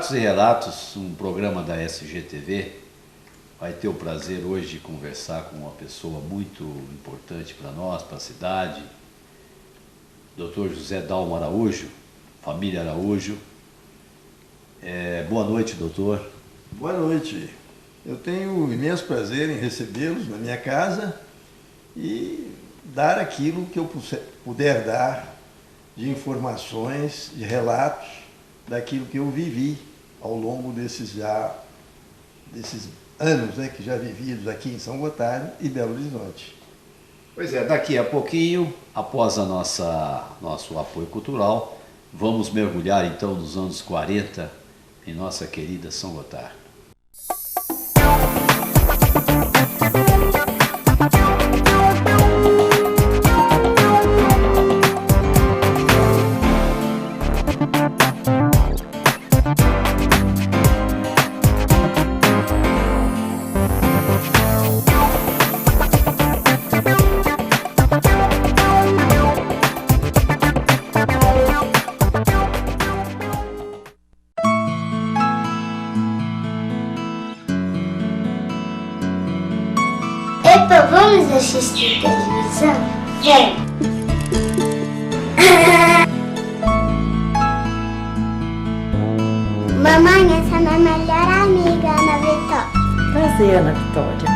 Retratos e Relatos, um programa da SGTV, vai ter o prazer hoje de conversar com uma pessoa muito importante para nós, para a cidade, Dr. José Dalmo Araújo, família Araújo. Boa noite, doutor. Boa noite. Eu tenho imenso prazer em recebê-los na minha casa e dar aquilo que eu puder dar de informações, de relatos daquilo que eu vivi ao longo desses anos, né, que já vividos aqui em São Gotardo e Belo Horizonte. Pois é, daqui a pouquinho, após nosso apoio cultural, vamos mergulhar então nos anos 40 em nossa querida São Gotardo. Epa, vamos assistir televisão? Vem! Mamãe, essa é minha melhor amiga, Ana Vitória. Prazer, Ana Vitória.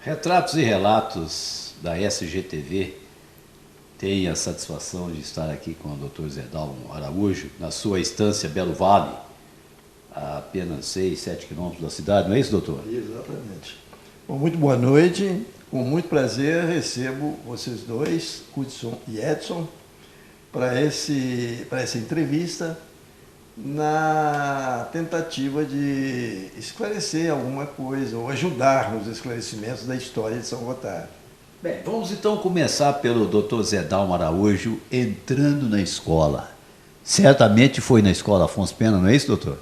Retratos e Relatos da SGTV tem a satisfação de estar aqui com o Dr. Zé Dalmo Araújo, na sua estância Belo Vale, a apenas 6, 7 quilômetros da cidade, não é isso, doutor? Exatamente. Bom, muito boa noite, com muito prazer recebo vocês dois, Hudson e Edson, para essa entrevista, na tentativa de esclarecer alguma coisa, ou ajudar nos esclarecimentos da história de São Gotardo. Bem, vamos então começar pelo Dr. Zé Dalmo Araújo entrando na escola. Certamente foi na escola Afonso Pena, não é isso, doutor?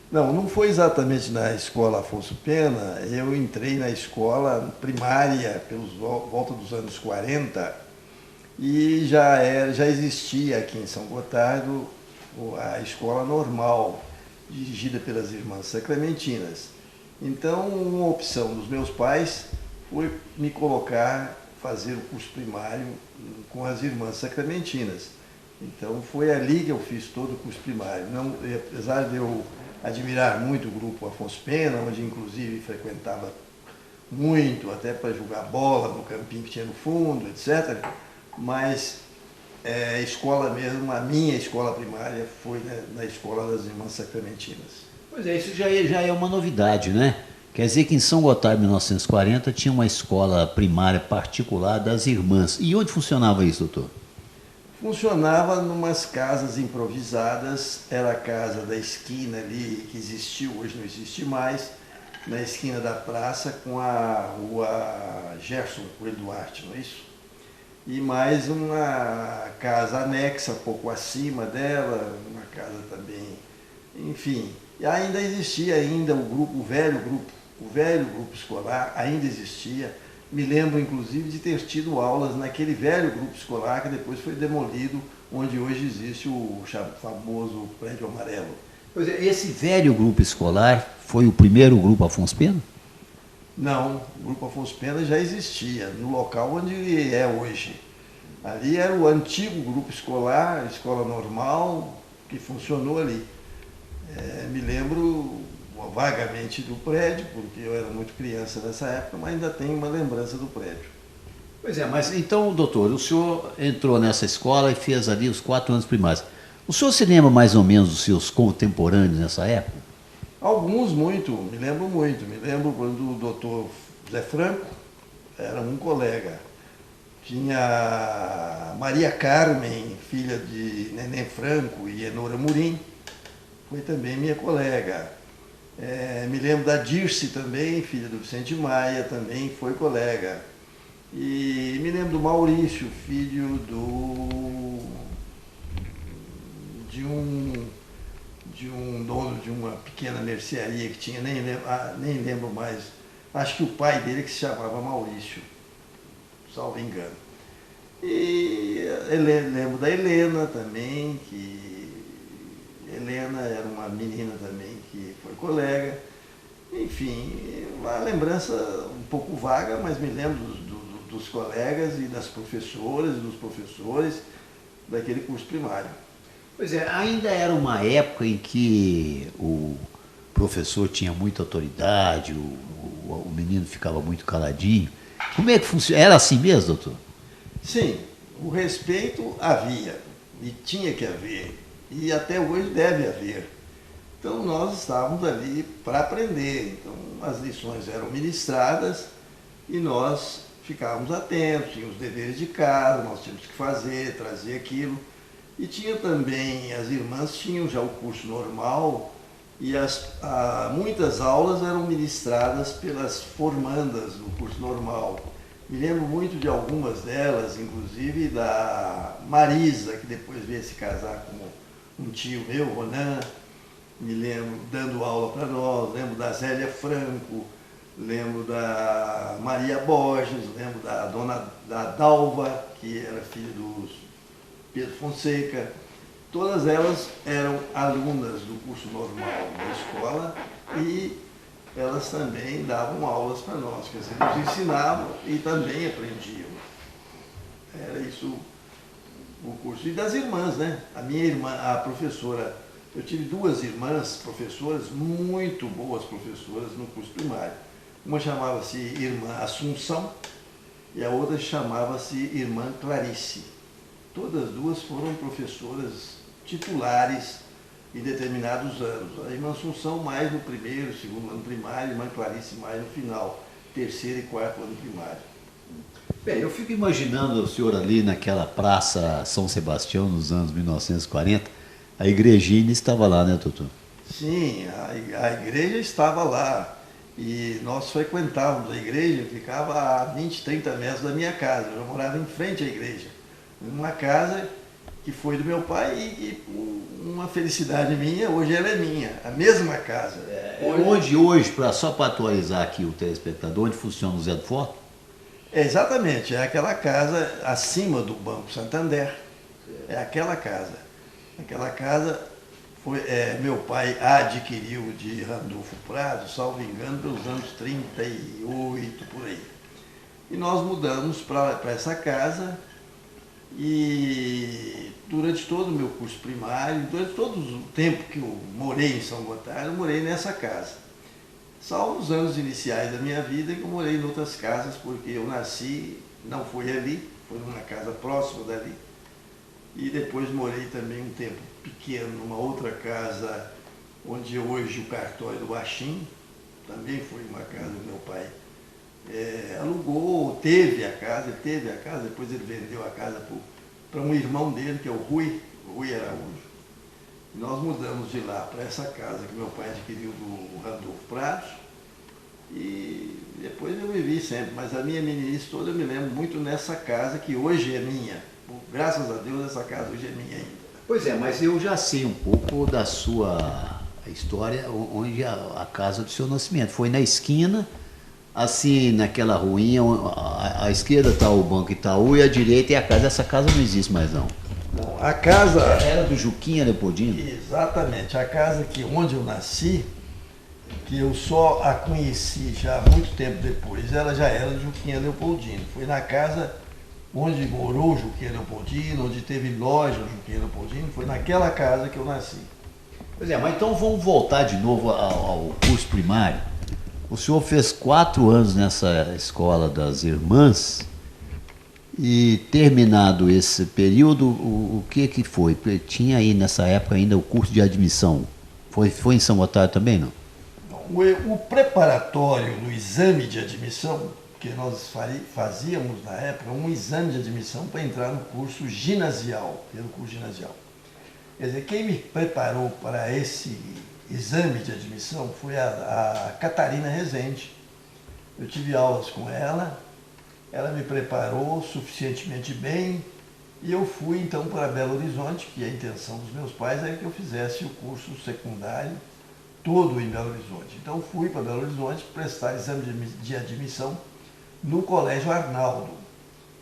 Não foi exatamente na escola Afonso Pena. Eu entrei na escola primária volta dos anos 40 e já existia aqui em São Gotardo a escola normal, dirigida pelas Irmãs Sacramentinas. Então, uma opção dos meus pais foi me fazer o curso primário com as Irmãs Sacramentinas. Então, foi ali que eu fiz todo o curso primário. Não, apesar de eu admirar muito o grupo Afonso Pena, onde inclusive frequentava muito, até para jogar bola no campinho que tinha no fundo, etc., mas a escola mesmo, a minha escola primária foi na escola das Irmãs Sacramentinas. Pois é, isso já é uma novidade, né? Quer dizer que em São Gotardo, em 1940, tinha uma escola primária particular das Irmãs. E onde funcionava isso, doutor? Funcionava numas casas improvisadas, era a casa da esquina ali, que existiu, hoje não existe mais, na esquina da praça com a rua Gerson Coelho Duarte, não é isso? E mais uma casa anexa, pouco acima dela, uma casa também, enfim. E ainda existia o velho grupo escolar ainda existia. Me lembro, inclusive, de ter tido aulas naquele velho grupo escolar que depois foi demolido, onde hoje existe o famoso prédio amarelo. Pois é, esse velho grupo escolar foi o primeiro grupo Afonso Pena? Não, o Grupo Afonso Pena já existia, no local onde ele é hoje. Ali era o antigo grupo escolar, a escola normal, que funcionou ali. Me lembro vagamente do prédio, porque eu era muito criança nessa época, mas ainda tenho uma lembrança do prédio. Pois é, mas então, doutor, o senhor entrou nessa escola e fez ali os 4 anos primários. O senhor se lembra mais ou menos dos seus contemporâneos nessa época? Alguns muito, me lembro muito. Me lembro quando o doutor Zé Franco era um colega. Tinha Maria Carmen, filha de Neném Franco e Enora Murim, foi também minha colega. Me lembro da Dirce também, filha do Vicente Maia, também foi colega. E me lembro do Maurício, filho de um dono de uma pequena mercearia que tinha, nem lembro mais. Acho que o pai dele que se chamava Maurício, salvo engano. E lembro da Helena também, que Helena era uma menina também que foi colega. Enfim, uma lembrança um pouco vaga, mas me lembro dos colegas e das professoras e dos professores daquele curso primário. Pois é, ainda era uma época em que o professor tinha muita autoridade, o menino ficava muito caladinho. Como é que funciona? Era assim mesmo, doutor? Sim, o respeito havia, e tinha que haver, e até hoje deve haver. Então nós estávamos ali para aprender, então as lições eram ministradas e nós ficávamos atentos, tínhamos deveres de casa, nós tínhamos que fazer, trazer aquilo. E tinha também, as irmãs tinham já o curso normal e muitas aulas eram ministradas pelas formandas do curso normal. Me lembro muito de algumas delas, inclusive da Marisa, que depois veio se casar com um tio meu, Ronan. Me lembro dando aula para nós, lembro da Zélia Franco, lembro da Maria Borges, lembro da Dalva, que era filha dos Pedro Fonseca. Todas elas eram alunas do curso normal da escola e elas também davam aulas para nós, quer dizer, nos ensinavam e também aprendiam. Era isso o curso. E das irmãs, né? A minha irmã, a professora, eu tive duas irmãs professoras, muito boas professoras no curso primário. Uma chamava-se Irmã Assunção e a outra chamava-se Irmã Clarice. Todas duas foram professoras titulares em determinados anos. A irmã Assunção mais no primeiro, segundo ano primário, a irmã Clarice mais no final, terceiro e quarto ano primário. Bem, eu fico imaginando o senhor ali naquela praça São Sebastião, nos anos 1940, a igrejinha estava lá, né, doutor? Sim, a igreja estava lá. E nós frequentávamos a igreja, ficava a 20, 30 metros da minha casa. Eu morava em frente à igreja. Uma casa que foi do meu pai e que, uma felicidade minha, hoje ela é minha, a mesma casa. Hoje, só para atualizar aqui o telespectador, onde funciona o Zé do Forte? Exatamente, é aquela casa acima do Banco Santander, é aquela casa. Aquela casa meu pai adquiriu de Randolfo Prado, salvo engano, pelos anos 38, por aí. E nós mudamos para essa casa. E durante todo o meu curso primário, durante todo o tempo que eu morei em São Gotardo, eu morei nessa casa. Salvo os anos iniciais da minha vida, que eu morei em outras casas, porque eu nasci, não foi ali, foi numa casa próxima dali. E depois morei também um tempo pequeno numa outra casa, onde hoje o cartório do Baixim, também foi uma casa do meu pai. Alugou, teve a casa, depois ele vendeu a casa para um irmão dele, que é o Rui Araújo. E nós mudamos de lá para essa casa que meu pai adquiriu do Randolfo Prado. E depois eu vivi sempre, mas a minha meninice toda eu me lembro muito nessa casa que hoje é minha. Graças a Deus essa casa hoje é minha ainda. Pois é, mas eu já sei um pouco da sua história, onde a casa do seu nascimento. Foi na esquina, assim, naquela ruinha, à esquerda está o Banco Itaú e à direita é a casa. Essa casa não existe mais não. Não, a casa... Era do Juquinha Leopoldino? Exatamente, a casa onde eu nasci, que eu só a conheci já muito tempo depois, ela já era do Juquinha Leopoldino. Foi na casa onde morou o Juquinha Leopoldino, onde teve loja o Juquinha Leopoldino, foi naquela casa que eu nasci. Pois é, mas então vamos voltar de novo ao curso primário. O senhor fez 4 anos nessa escola das irmãs e, terminado esse período, o que foi? Tinha aí nessa época ainda o curso de admissão. Foi em São Gotardo também, não? O preparatório no exame de admissão, porque nós fazíamos, na época, um exame de admissão para entrar no curso ginasial, pelo curso ginasial. Quer dizer, quem me preparou para esse exame de admissão foi a Catarina Rezende. Eu tive aulas com ela me preparou suficientemente bem e eu fui então para Belo Horizonte, que a intenção dos meus pais era que eu fizesse o curso secundário todo em Belo Horizonte. Então fui para Belo Horizonte prestar exame de admissão no Colégio Arnaldo.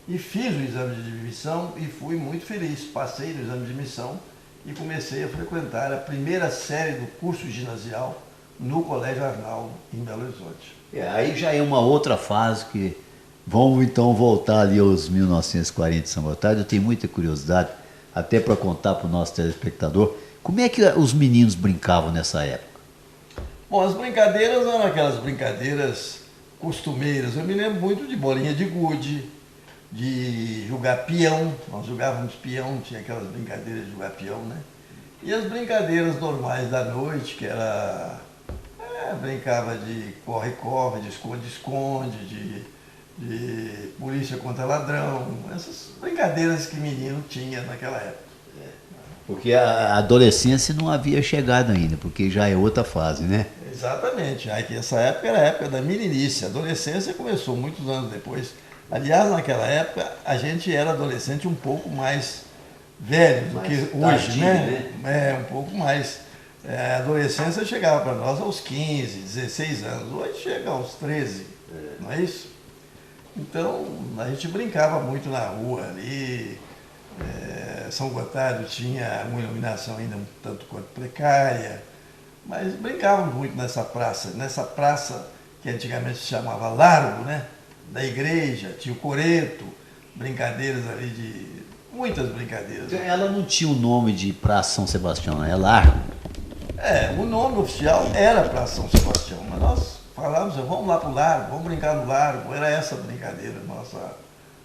E fiz o exame de admissão e fui muito feliz. Passei no exame de admissão e comecei a frequentar a primeira série do curso ginasial no Colégio Arnaldo, em Belo Horizonte. Aí já é uma outra fase que... Vamos então voltar ali aos 1940 de São Gotardo. Eu tenho muita curiosidade, até para contar para o nosso telespectador, como é que os meninos brincavam nessa época? Bom, as brincadeiras eram aquelas brincadeiras costumeiras. Eu me lembro muito de bolinha de gude, de jogar peão. Nós jogávamos peão, tinha aquelas brincadeiras de jogar peão, né? E as brincadeiras normais da noite, que era... brincava de corre-corre, de esconde-esconde, de polícia contra ladrão, essas brincadeiras que menino tinha naquela época. Porque a adolescência não havia chegado ainda, porque já é outra fase, né? Exatamente, essa época era a época da meninice, a adolescência começou muitos anos depois. Aliás, naquela época a gente era adolescente um pouco mais velho do que hoje, tardio, né? Um pouco mais. A adolescência chegava para nós aos 15, 16 anos, hoje chega aos 13, não é isso? Então, a gente brincava muito na rua ali. São Gotardo tinha uma iluminação ainda um tanto quanto precária, mas brincávamos muito nessa praça que antigamente se chamava Largo, né? Da igreja, tinha o Coreto, brincadeiras ali muitas brincadeiras. Ela não tinha o nome de Praça São Sebastião, é Largo? O nome oficial era Praça São Sebastião, mas nós falávamos, vamos lá para o Largo, vamos brincar no Largo, era essa brincadeira,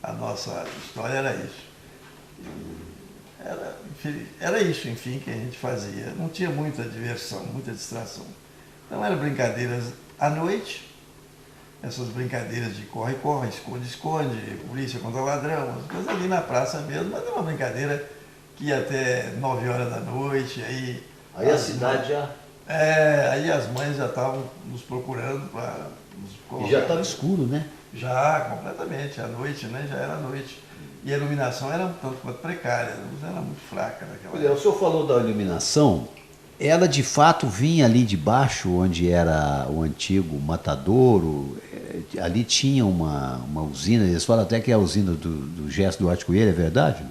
a nossa história era isso. Era isso, enfim, que a gente fazia. Não tinha muita diversão, muita distração. Então eram brincadeiras à noite, essas brincadeiras de corre-corre, esconde-esconde, polícia contra ladrão, as coisas ali na praça mesmo, mas era uma brincadeira que ia até 9 horas da noite, aí a cidade já... aí as mães já estavam nos procurando para nos colocar. E já estava escuro, né? Já, completamente, à noite, né? Já era à noite. E a iluminação era um tanto quanto precária, a luz era muito fraca naquela época. O senhor falou da iluminação, ela de fato vinha ali de baixo, onde era o antigo matadouro, ali tinha uma usina, eles falam até que é a usina do Gesto Duarte Coelho, é verdade?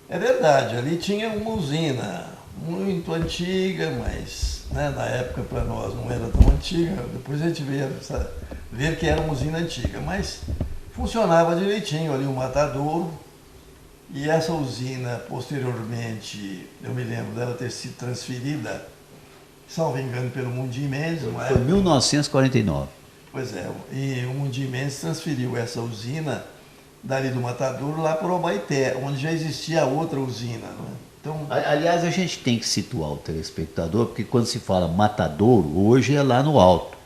É verdade, ali tinha uma usina muito antiga, mas na época para nós não era tão antiga, depois a gente ver que era uma usina antiga, mas funcionava direitinho ali o matadouro, e essa usina posteriormente, eu me lembro dela ter sido transferida, salvo engano, pelo Mundim Mendes. Foi em 1949. Pois é, e o Mundim Mendes transferiu essa usina dali do matadouro lá para o Obaeté, onde já existia outra usina, né? Então, aliás, a gente tem que situar o telespectador, porque quando se fala matadouro, hoje é lá no alto.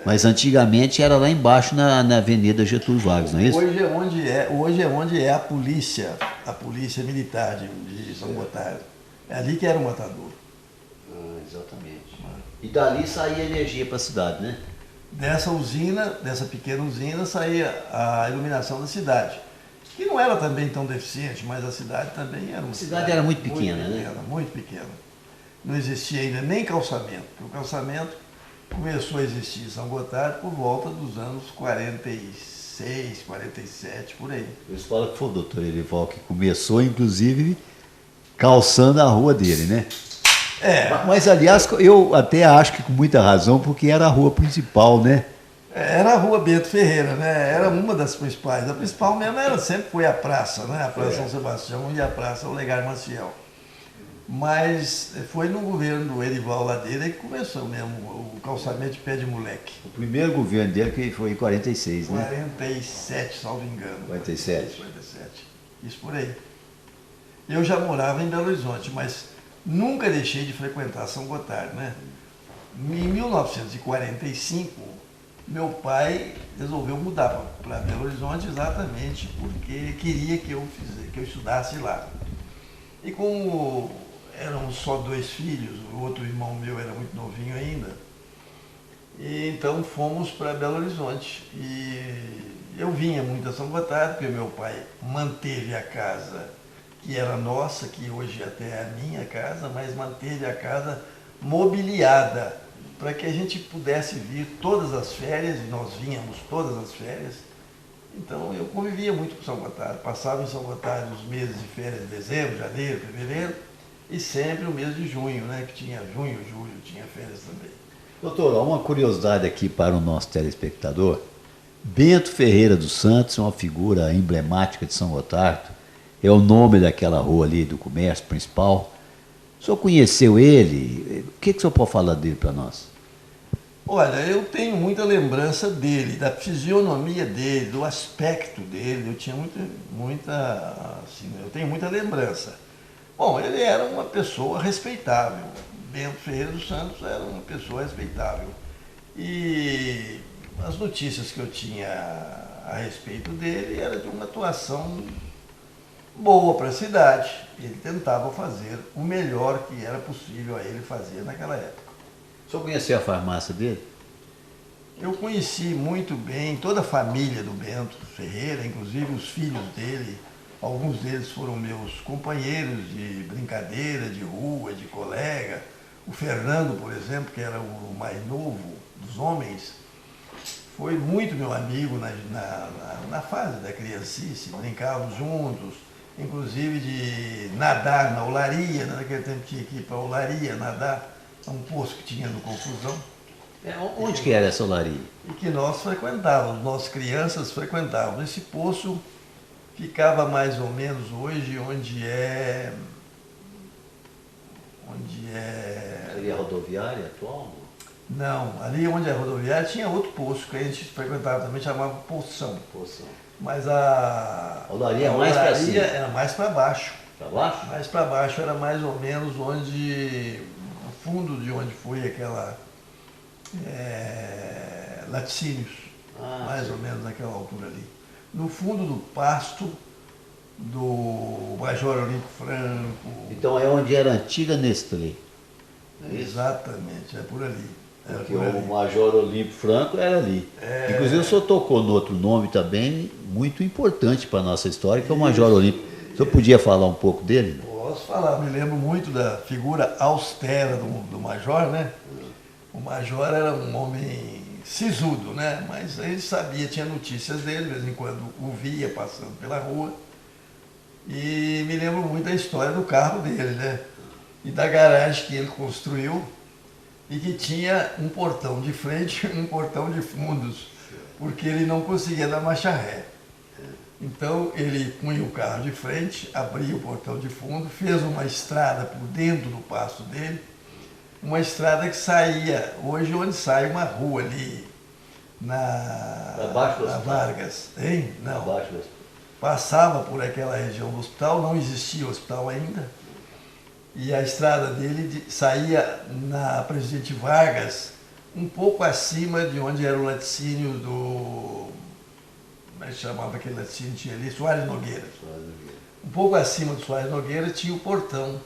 Mas antigamente era lá embaixo na Avenida Getúlio Vargas, não é isso? Hoje é onde é a polícia militar de São Gotardo. É ali que era o matadouro. Exatamente. E dali saía energia para a cidade, né? Dessa pequena usina, saía a iluminação da cidade. Que não era também tão deficiente, mas a cidade também era uma cidade. A cidade era muito pequena, né? Muito pequena. Não existia ainda nem calçamento, porque o calçamento começou a existir em São Gotardo por volta dos anos 46, 47, por aí. Eles falam que foi o doutor Erival que começou, inclusive, calçando a rua dele, né? Mas, aliás, eu até acho que com muita razão, porque era a rua principal, né? Era a rua Bento Ferreira, né? Era uma das principais. A principal mesmo sempre foi a praça, né? A Praça São Sebastião e a Praça Olegário Maciel. Mas foi no governo do Erival Ladeira que começou mesmo o calçamento de pé de moleque. O primeiro governo dele que foi em 46, né? 47, salvo engano. 47. Isso por aí. Eu já morava em Belo Horizonte, mas nunca deixei de frequentar São Gotardo, né? Em 1945, meu pai resolveu mudar para Belo Horizonte exatamente porque queria que eu estudasse lá. E como eram só 2 filhos, o outro irmão meu era muito novinho ainda, e então fomos para Belo Horizonte. E eu vinha muito a São Gotardo, porque meu pai manteve a casa que era nossa, que hoje até é a minha casa, mas manteve a casa mobiliada, para que a gente pudesse vir todas as férias, e nós vínhamos todas as férias. Então eu convivia muito com São Gotardo, passava em São Gotardo os meses de férias de dezembro, janeiro, fevereiro, e sempre o mês de junho, né, que tinha junho, julho, tinha férias também. Doutor, uma curiosidade aqui para o nosso telespectador. Bento Ferreira dos Santos é uma figura emblemática de São Gotardo, é o nome daquela rua ali do comércio principal. O senhor conheceu ele? O que o senhor pode falar dele para nós? Olha, eu tenho muita lembrança dele, da fisionomia dele, do aspecto dele, eu tinha eu tenho muita lembrança. Bom, ele era uma pessoa respeitável, Bento Ferreira dos Santos era uma pessoa respeitável. E as notícias que eu tinha a respeito dele era de uma atuação boa para a cidade. Ele tentava fazer o melhor que era possível a ele fazer naquela época. O senhor conheceu a farmácia dele? Eu conheci muito bem toda a família do Bento Ferreira, inclusive os filhos dele. Alguns deles foram meus companheiros de brincadeira, de rua, de colega. O Fernando, por exemplo, que era o mais novo dos homens, foi muito meu amigo na fase da criancice. Brincávamos juntos, inclusive de nadar na olaria. Naquele tempo tinha que ir para a olaria nadar, um poço que tinha no Confusão. Onde que era essa olaria? E que nós frequentávamos, nós crianças frequentávamos. Esse poço ficava mais ou menos hoje onde é... Ali é a rodoviária atual? Não, ali onde é a rodoviária tinha outro poço que a gente frequentava também, chamava Poção. Mas a olaria mais para cima? Era mais para baixo. Para baixo? Mais para baixo era mais ou menos onde, no fundo de onde foi aquela Laticínios, mais sim. ou menos naquela altura ali. No fundo do pasto do Major Olímpio Franco. Então é onde era a antiga Nestlé. Exatamente, é por ali. Porque o Major Olímpio Franco era ali. Inclusive o senhor tocou no outro nome também, muito importante para a nossa história, que é o Major Olímpio. O senhor podia falar um pouco dele? Posso falar, me lembro muito da figura austera do Major, né? O Major era um homem sisudo, né? Mas ele sabia, tinha notícias dele, de vez em quando o via passando pela rua. E me lembro muito da história do carro dele, né? E da garagem que ele construiu e que tinha um portão de frente e um portão de fundos, porque ele não conseguia dar marcha ré. Então ele punha o carro de frente, abria o portão de fundo, fez uma estrada por dentro do pasto dele, uma estrada que saía, hoje onde sai uma rua ali, na Vargas, hein? Não. Passava por aquela região do hospital, não existia o hospital ainda, e a estrada dele saía na Presidente Vargas, um pouco acima de onde era o laticínio do... Como é que chamava aquele laticínio? Tinha ali, Soares Nogueira. Um pouco acima do Soares Nogueira tinha o portão,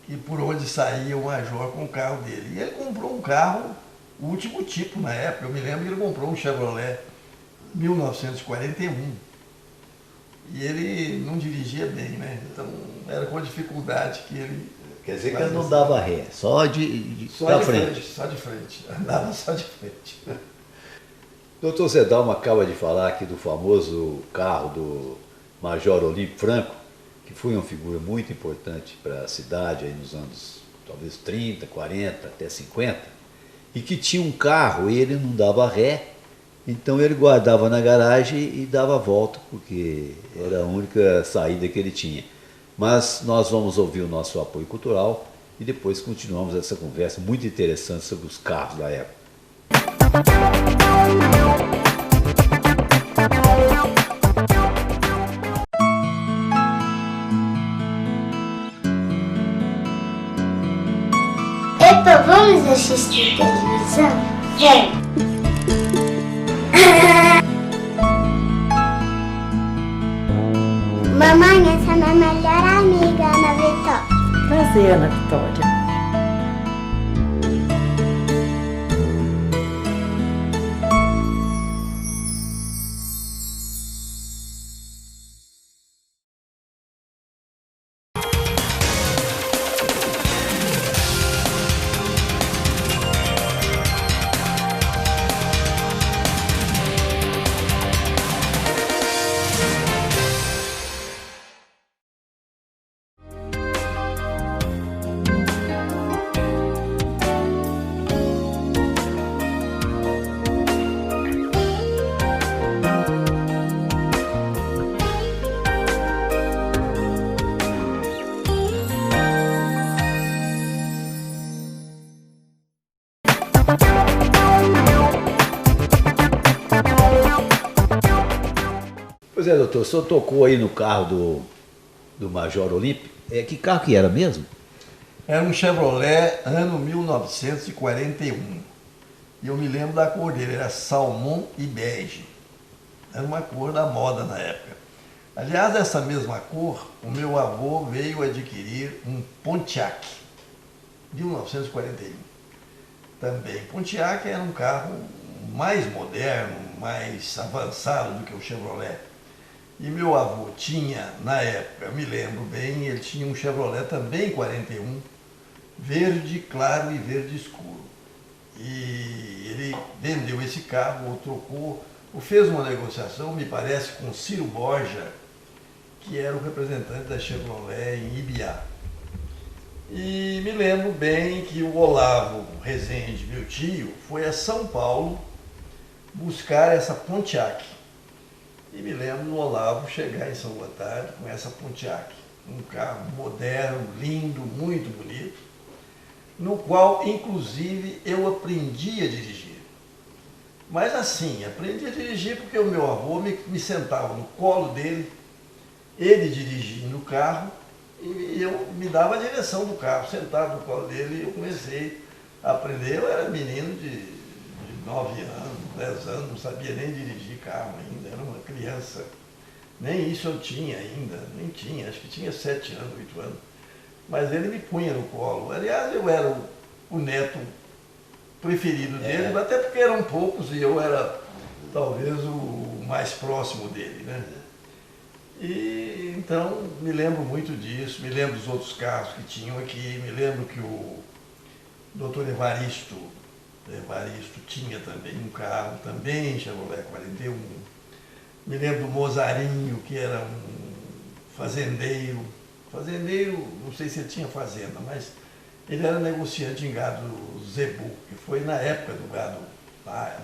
e por onde saía o Major com o carro dele. E ele comprou um carro, o último tipo na época, eu me lembro que ele comprou um Chevrolet 1941. E ele não dirigia bem, né? Então era com dificuldade que ele... Quer dizer que ele não dava ré, só de frente. Só de frente, andava só de frente. Doutor Zedalma acaba de falar aqui do famoso carro do Major Olímpio Franco, que foi uma figura muito importante para a cidade aí nos anos talvez 30, 40, até 50, e que tinha um carro e ele não dava ré, então ele guardava na garagem e dava a volta, porque era a única saída que ele tinha. Mas nós vamos ouvir o nosso apoio cultural e depois continuamos essa conversa muito interessante sobre os carros da época. Epa, vamos assistir televisão? Vem! Mamãe, essa é minha melhor amiga, Ana Vitória. Prazer, Ana Vitória. Pois é, doutor, o senhor tocou aí no carro do Major Olímpio. Que carro que era mesmo? Era um Chevrolet ano 1941. E eu me lembro da cor dele, era salmão e bege. Era uma cor da moda na época. Aliás, essa mesma cor, o meu avô veio adquirir um Pontiac, 1941. Também. Pontiac era um carro mais moderno, mais avançado do que o Chevrolet. E meu avô tinha, na época, me lembro bem, ele tinha um Chevrolet também 41, verde claro e verde escuro. E ele vendeu esse carro, ou trocou, ou fez uma negociação, me parece, com Ciro Borja, que era o representante da Chevrolet em Ibiá. E me lembro bem que o Olavo Rezende, meu tio, foi a São Paulo buscar essa Pontiac. E me lembro do Olavo chegar em São Gotardo com essa Pontiac, um carro moderno, lindo, muito bonito, no qual, inclusive, eu aprendi a dirigir. Mas assim, aprendi a dirigir porque o meu avô me sentava no colo dele, ele dirigindo o carro, e eu me dava a direção do carro, sentado no colo dele, e eu comecei a aprender. Eu era menino de 9 anos, 10 anos, não sabia nem dirigir carro ainda, era uma criança. Nem isso eu tinha ainda, nem tinha, acho que tinha 7 anos, 8 anos. Mas ele me punha no colo. Aliás, eu era o neto preferido dele, até porque eram poucos e eu era talvez o mais próximo dele, né? E então me lembro muito disso, me lembro dos outros carros que tinham aqui, me lembro que o doutor Evaristo tinha também um carro, também Chevrolet 41. Me lembro do Mozarinho, que era um fazendeiro. Fazendeiro, não sei se ele tinha fazenda, mas ele era negociante em gado zebu, que foi na época do gado,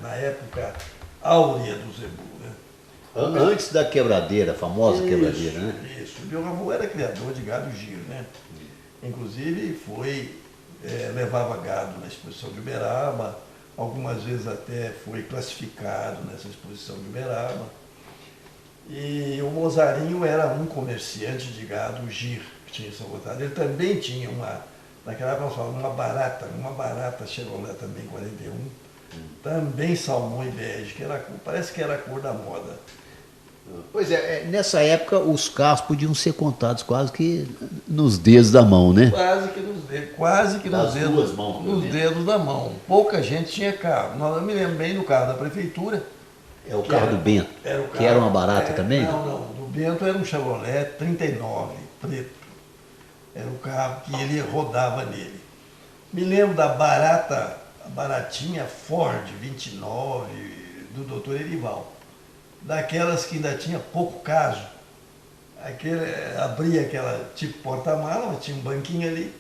na época áurea do zebu, né? Antes da quebradeira, a famosa quebradeira, né? Isso. Meu avô era criador de gado giro, né? Inclusive levava gado na exposição de Uberaba, algumas vezes até foi classificado nessa exposição de Uberaba. E o Mozarinho era um comerciante de gado giro que tinha em São Gotardo. Ele também tinha naquela época nós falamos, uma barata Chevrolet também 41, também salmão e bege, que parece que era a cor da moda. Pois é, nessa época os carros podiam ser contados quase que nos dedos da mão, né? Quase que nos dedos da mão. Pouca gente tinha carro. Eu me lembro bem do carro da prefeitura. É o carro do Bento, que era uma barata também? Não. Do Bento era um Chevrolet 39, preto. Era o carro que ele rodava nele. Me lembro da baratinha Ford 29, do Dr. Erival. Daquelas que ainda tinha pouco caso. Abria aquela tipo porta-mala, mas tinha um banquinho ali,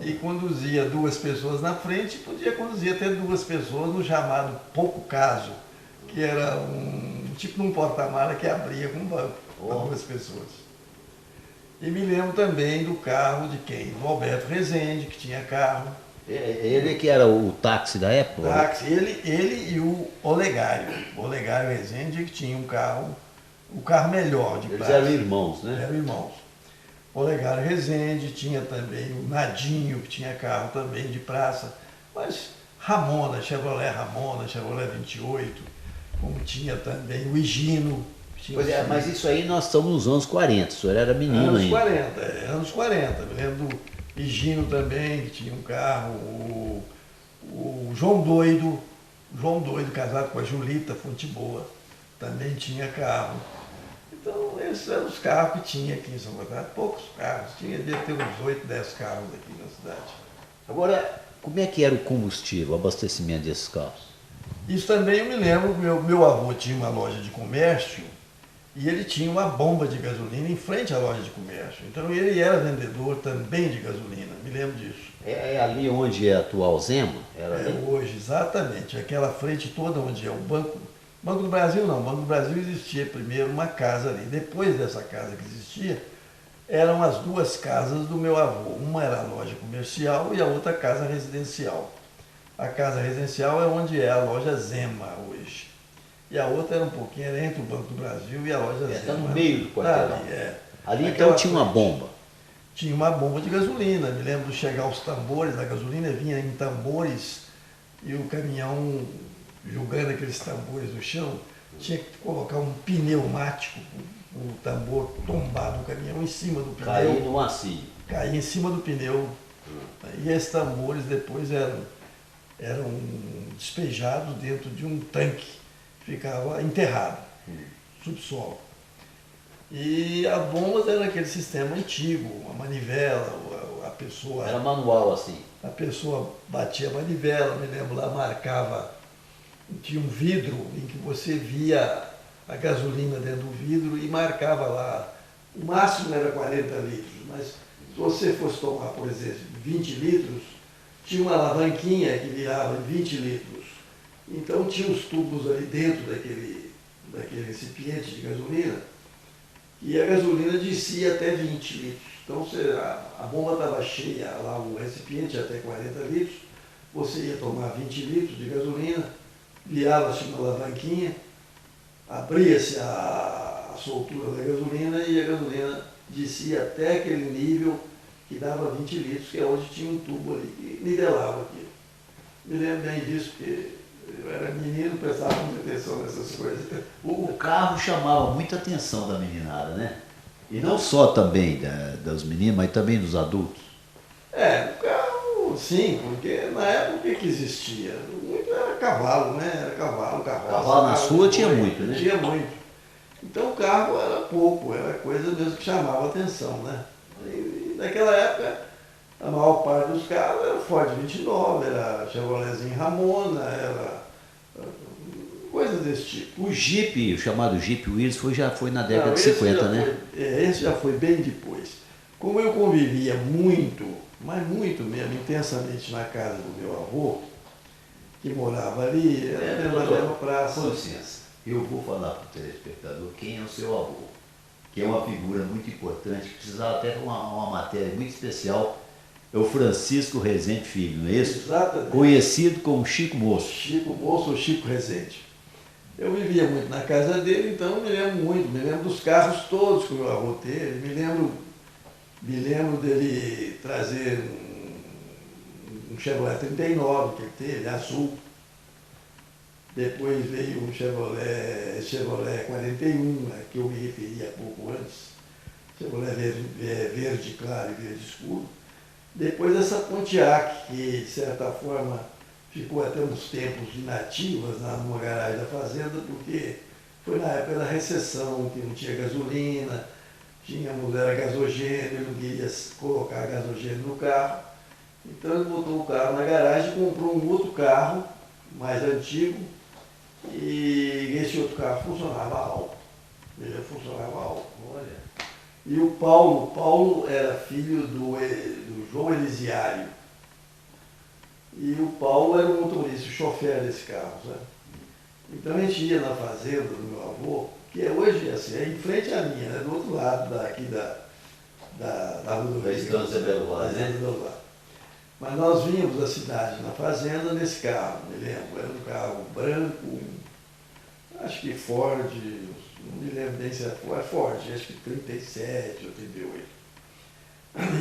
e conduzia 2 pessoas na frente, e podia conduzir até 2 pessoas no chamado pouco caso, que era tipo um porta-mala que abria com um banco para 2 pessoas. E me lembro também do carro de quem? Do Alberto Rezende, que tinha carro. Ele que era o táxi da época? Táxi, ele e o Olegário. O Olegário Rezende, que tinha um carro, o carro melhor de praça. Eles eram irmãos, né? Eram irmãos. O Olegário Rezende, tinha também o Nadinho, que tinha carro também de praça. Mas Chevrolet 28. como tinha também o Higino. Pois é, mas isso aí nós estamos nos anos 40, o senhor era menino anos ainda. 40, anos 40. Me lembro do Higino também, que tinha um carro, o João Doido, casado com a Julita Fonteboa, também tinha carro. Então, esses eram os carros que tinha aqui em São Gotardo, poucos carros, devia ter uns 8, 10 carros aqui na cidade. Agora, como é que era o combustível, o abastecimento desses carros? Isso também eu me lembro, meu avô tinha uma loja de comércio e ele tinha uma bomba de gasolina em frente à loja de comércio. Então ele era vendedor também de gasolina, me lembro disso. É ali onde é a atual Zema? Hoje, exatamente. Aquela frente toda onde é o Banco do Brasil não, o Banco do Brasil existia primeiro uma casa ali. Depois dessa casa que existia, eram as duas casas do meu avô. Uma era a loja comercial e a outra casa residencial. A casa residencial é onde é a loja Zema hoje. E a outra era um pouquinho, era entre o Banco do Brasil e a loja Zema. Está no meio do quarteirão. Ali então Aquela tinha uma bomba. Tinha uma bomba de gasolina. Me lembro de chegar os tambores da gasolina, vinha em tambores e o caminhão jogando aqueles tambores no chão, tinha que colocar um pneumático, o tambor tombar do caminhão em cima do pneu. Cair no macio. Cair em cima do pneu. E esses tambores depois eram despejados dentro de um tanque, ficava enterrado, subsolo. E as bombas eram aquele sistema antigo, a manivela, a pessoa... Era manual assim. A pessoa batia a manivela, me lembro lá, marcava, tinha um vidro em que você via a gasolina dentro do vidro e marcava lá, o máximo era 40 litros, mas se você fosse tomar, por exemplo, 20 litros, tinha uma alavanquinha que virava 20 litros. Então tinha os tubos ali dentro daquele recipiente de gasolina, e a gasolina descia até 20 litros. Então a bomba estava cheia, lá o recipiente até 40 litros, você ia tomar 20 litros de gasolina, virava-se uma alavanquinha, abria-se a soltura da gasolina e a gasolina descia até aquele nível que dava 20 litros, que é onde tinha um tubo ali que nivelava aquilo. Me lembro bem disso, porque eu era menino, prestava muita atenção nessas coisas. O carro chamava muita atenção da meninada, né? E não só também dos meninos, mas também dos adultos. O carro, sim, porque na época que existia, muito era cavalo, né? Era cavalo. Cavalo na sua tinha muito, né? Tinha muito. Então o carro era pouco, era coisa mesmo que chamava atenção, né? E naquela época, a maior parte dos carros era Ford 29, era Chevroletzinho Ramona, era coisas desse tipo. O Jeep, o chamado Jeep Willys, já foi na década de 50, né? Esse já foi bem depois. Como eu convivia muito, mas muito mesmo, intensamente na casa do meu avô, que morava ali, era na mesma praça. Com licença, eu vou falar para o telespectador quem é o seu avô, que é uma figura muito importante, que precisava até de uma matéria muito especial. É o Francisco Rezende Filho, não é isso? Exatamente. Conhecido como Chico Moço. Chico Moço ou Chico Rezende. Eu vivia muito na casa dele, então me lembro dos carros todos que o meu avô teve, me lembro dele trazer um Chevrolet 39 que ele teve, azul. Depois veio um Chevrolet 41, né, que eu me referi há pouco antes, Chevrolet verde claro e verde escuro. Depois essa Pontiac, que de certa forma ficou até uns tempos inativas numa garagem da fazenda, porque foi na época da recessão, que não tinha gasolina, era gasogênio, ele não queria colocar gasogênio no carro. Então ele botou o carro na garagem e comprou um outro carro, mais antigo, e esse outro carro funcionava a álcool. Ele funcionava a álcool. Olha. E o Paulo era filho do João Elisiário. E o Paulo era o motorista, o chofer desse carro, sabe? Então a gente ia na fazenda do meu avô, que hoje assim, é em frente à minha, né? Do outro lado daqui da Rua do Rio. Mas nós vínhamos da cidade na fazenda nesse carro, me lembro. Era um carro branco, acho que Ford, não me lembro bem se era Ford, acho que 37, 88.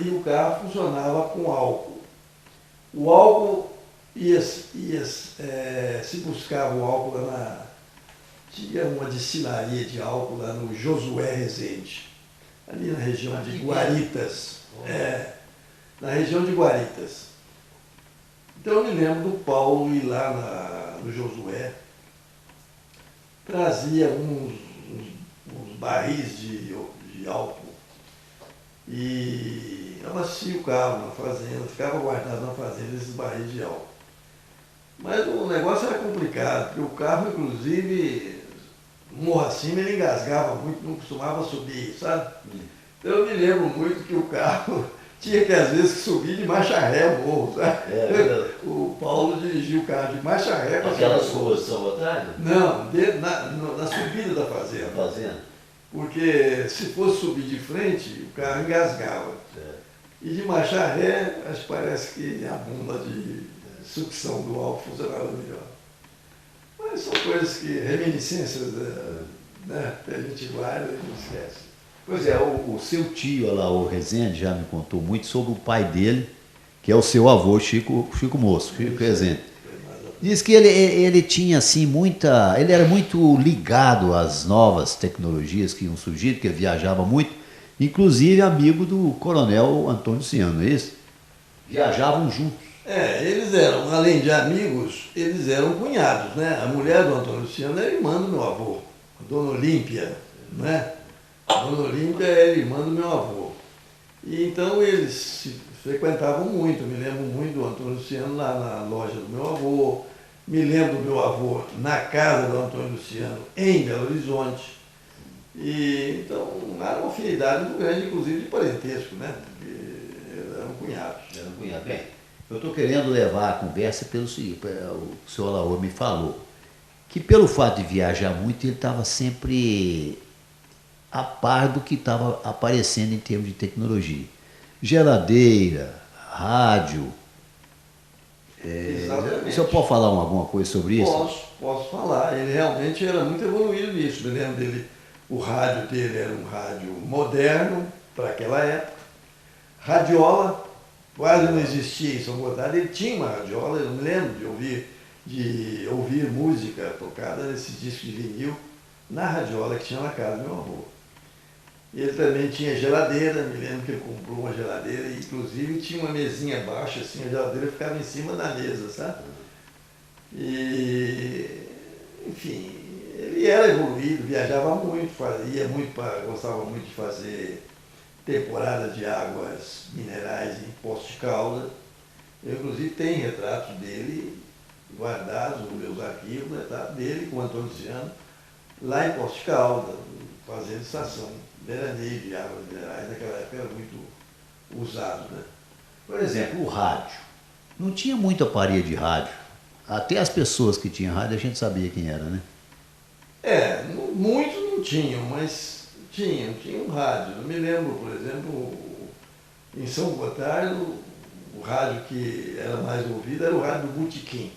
E o carro funcionava com álcool. O álcool se buscava o álcool tinha uma destilaria de álcool lá no Josué Rezende, ali na região de Guaritas. Na região de Guaritas. Então eu me lembro do Paulo ir lá no Josué, trazia uns barris de álcool e abastecia o carro na fazenda, ficava guardado na fazenda esses barris de álcool. Mas o negócio era complicado, porque o carro, inclusive, morro acima, ele engasgava muito, não costumava subir, sabe? Então eu me lembro muito que o carro tinha que, às vezes, subir de marcha ré o morro, sabe? O Paulo dirigia o carro de marcha ré. Aquelas ruas de São Gotardo? Não, na subida da fazenda. Porque se fosse subir de frente, o carro engasgava. E de marcha ré, acho que parece que a bomba de sucção do álcool funcionava melhor. Mas são coisas que, reminiscências, né, que a gente guarda e não esquece. Pois é, o seu tio lá, o Rezende, já me contou muito sobre o pai dele, que é o seu avô, Chico Moço, Chico Rezende. Diz que ele tinha assim ele era muito ligado às novas tecnologias que iam surgir, que ele viajava muito, inclusive amigo do coronel Antônio Ciano, não é isso? Viajavam juntos. Eles eram, além de amigos, eles eram cunhados, né? A mulher do Antônio Ciano era irmã do meu avô, a Dona Olímpia, né? A Dona Olímpia era irmã do meu avô. E então eles se frequentavam muito. Eu me lembro muito do Antônio Ciano lá na loja do meu avô. Me lembro do meu avô na casa do Antônio Luciano, em Belo Horizonte. E então era uma afinidade muito grande, inclusive de parentesco, né? Porque eram cunhados. Bem, eu estou querendo levar a conversa pelo seguinte: o senhor Alaor me falou que pelo fato de viajar muito, ele estava sempre a par do que estava aparecendo em termos de tecnologia. Geladeira, rádio. O senhor pode falar alguma coisa sobre isso? Posso falar. Ele realmente era muito evoluído nisso. Me lembro dele, o rádio dele era um rádio moderno para aquela época. Radiola, quase não existia em São Gotardo. Ele tinha uma radiola, eu me lembro de ouvir música tocada nesses discos de vinil na radiola que tinha na casa do meu avô. Ele também tinha geladeira, me lembro que ele comprou uma geladeira e inclusive tinha uma mesinha baixa, assim, a geladeira ficava em cima da mesa, sabe? E, enfim, ele era evoluído, viajava muito, gostava muito de fazer temporada de águas minerais em Poços de Caldas. Eu, inclusive, tenho retratos dele guardados nos meus arquivos, retrato dele com o Antônio Ciano, lá em Poços de Caldas, fazendo estação. Veraneio de águas minerais, naquela época era muito usado, né? Por exemplo, o rádio. Não tinha muito aparelho de rádio. Até as pessoas que tinham rádio a gente sabia quem era, né? Muitos não tinham, mas tinha um rádio. Eu me lembro, por exemplo, em São Gotardo, o rádio que era mais ouvido era o rádio do Botequim.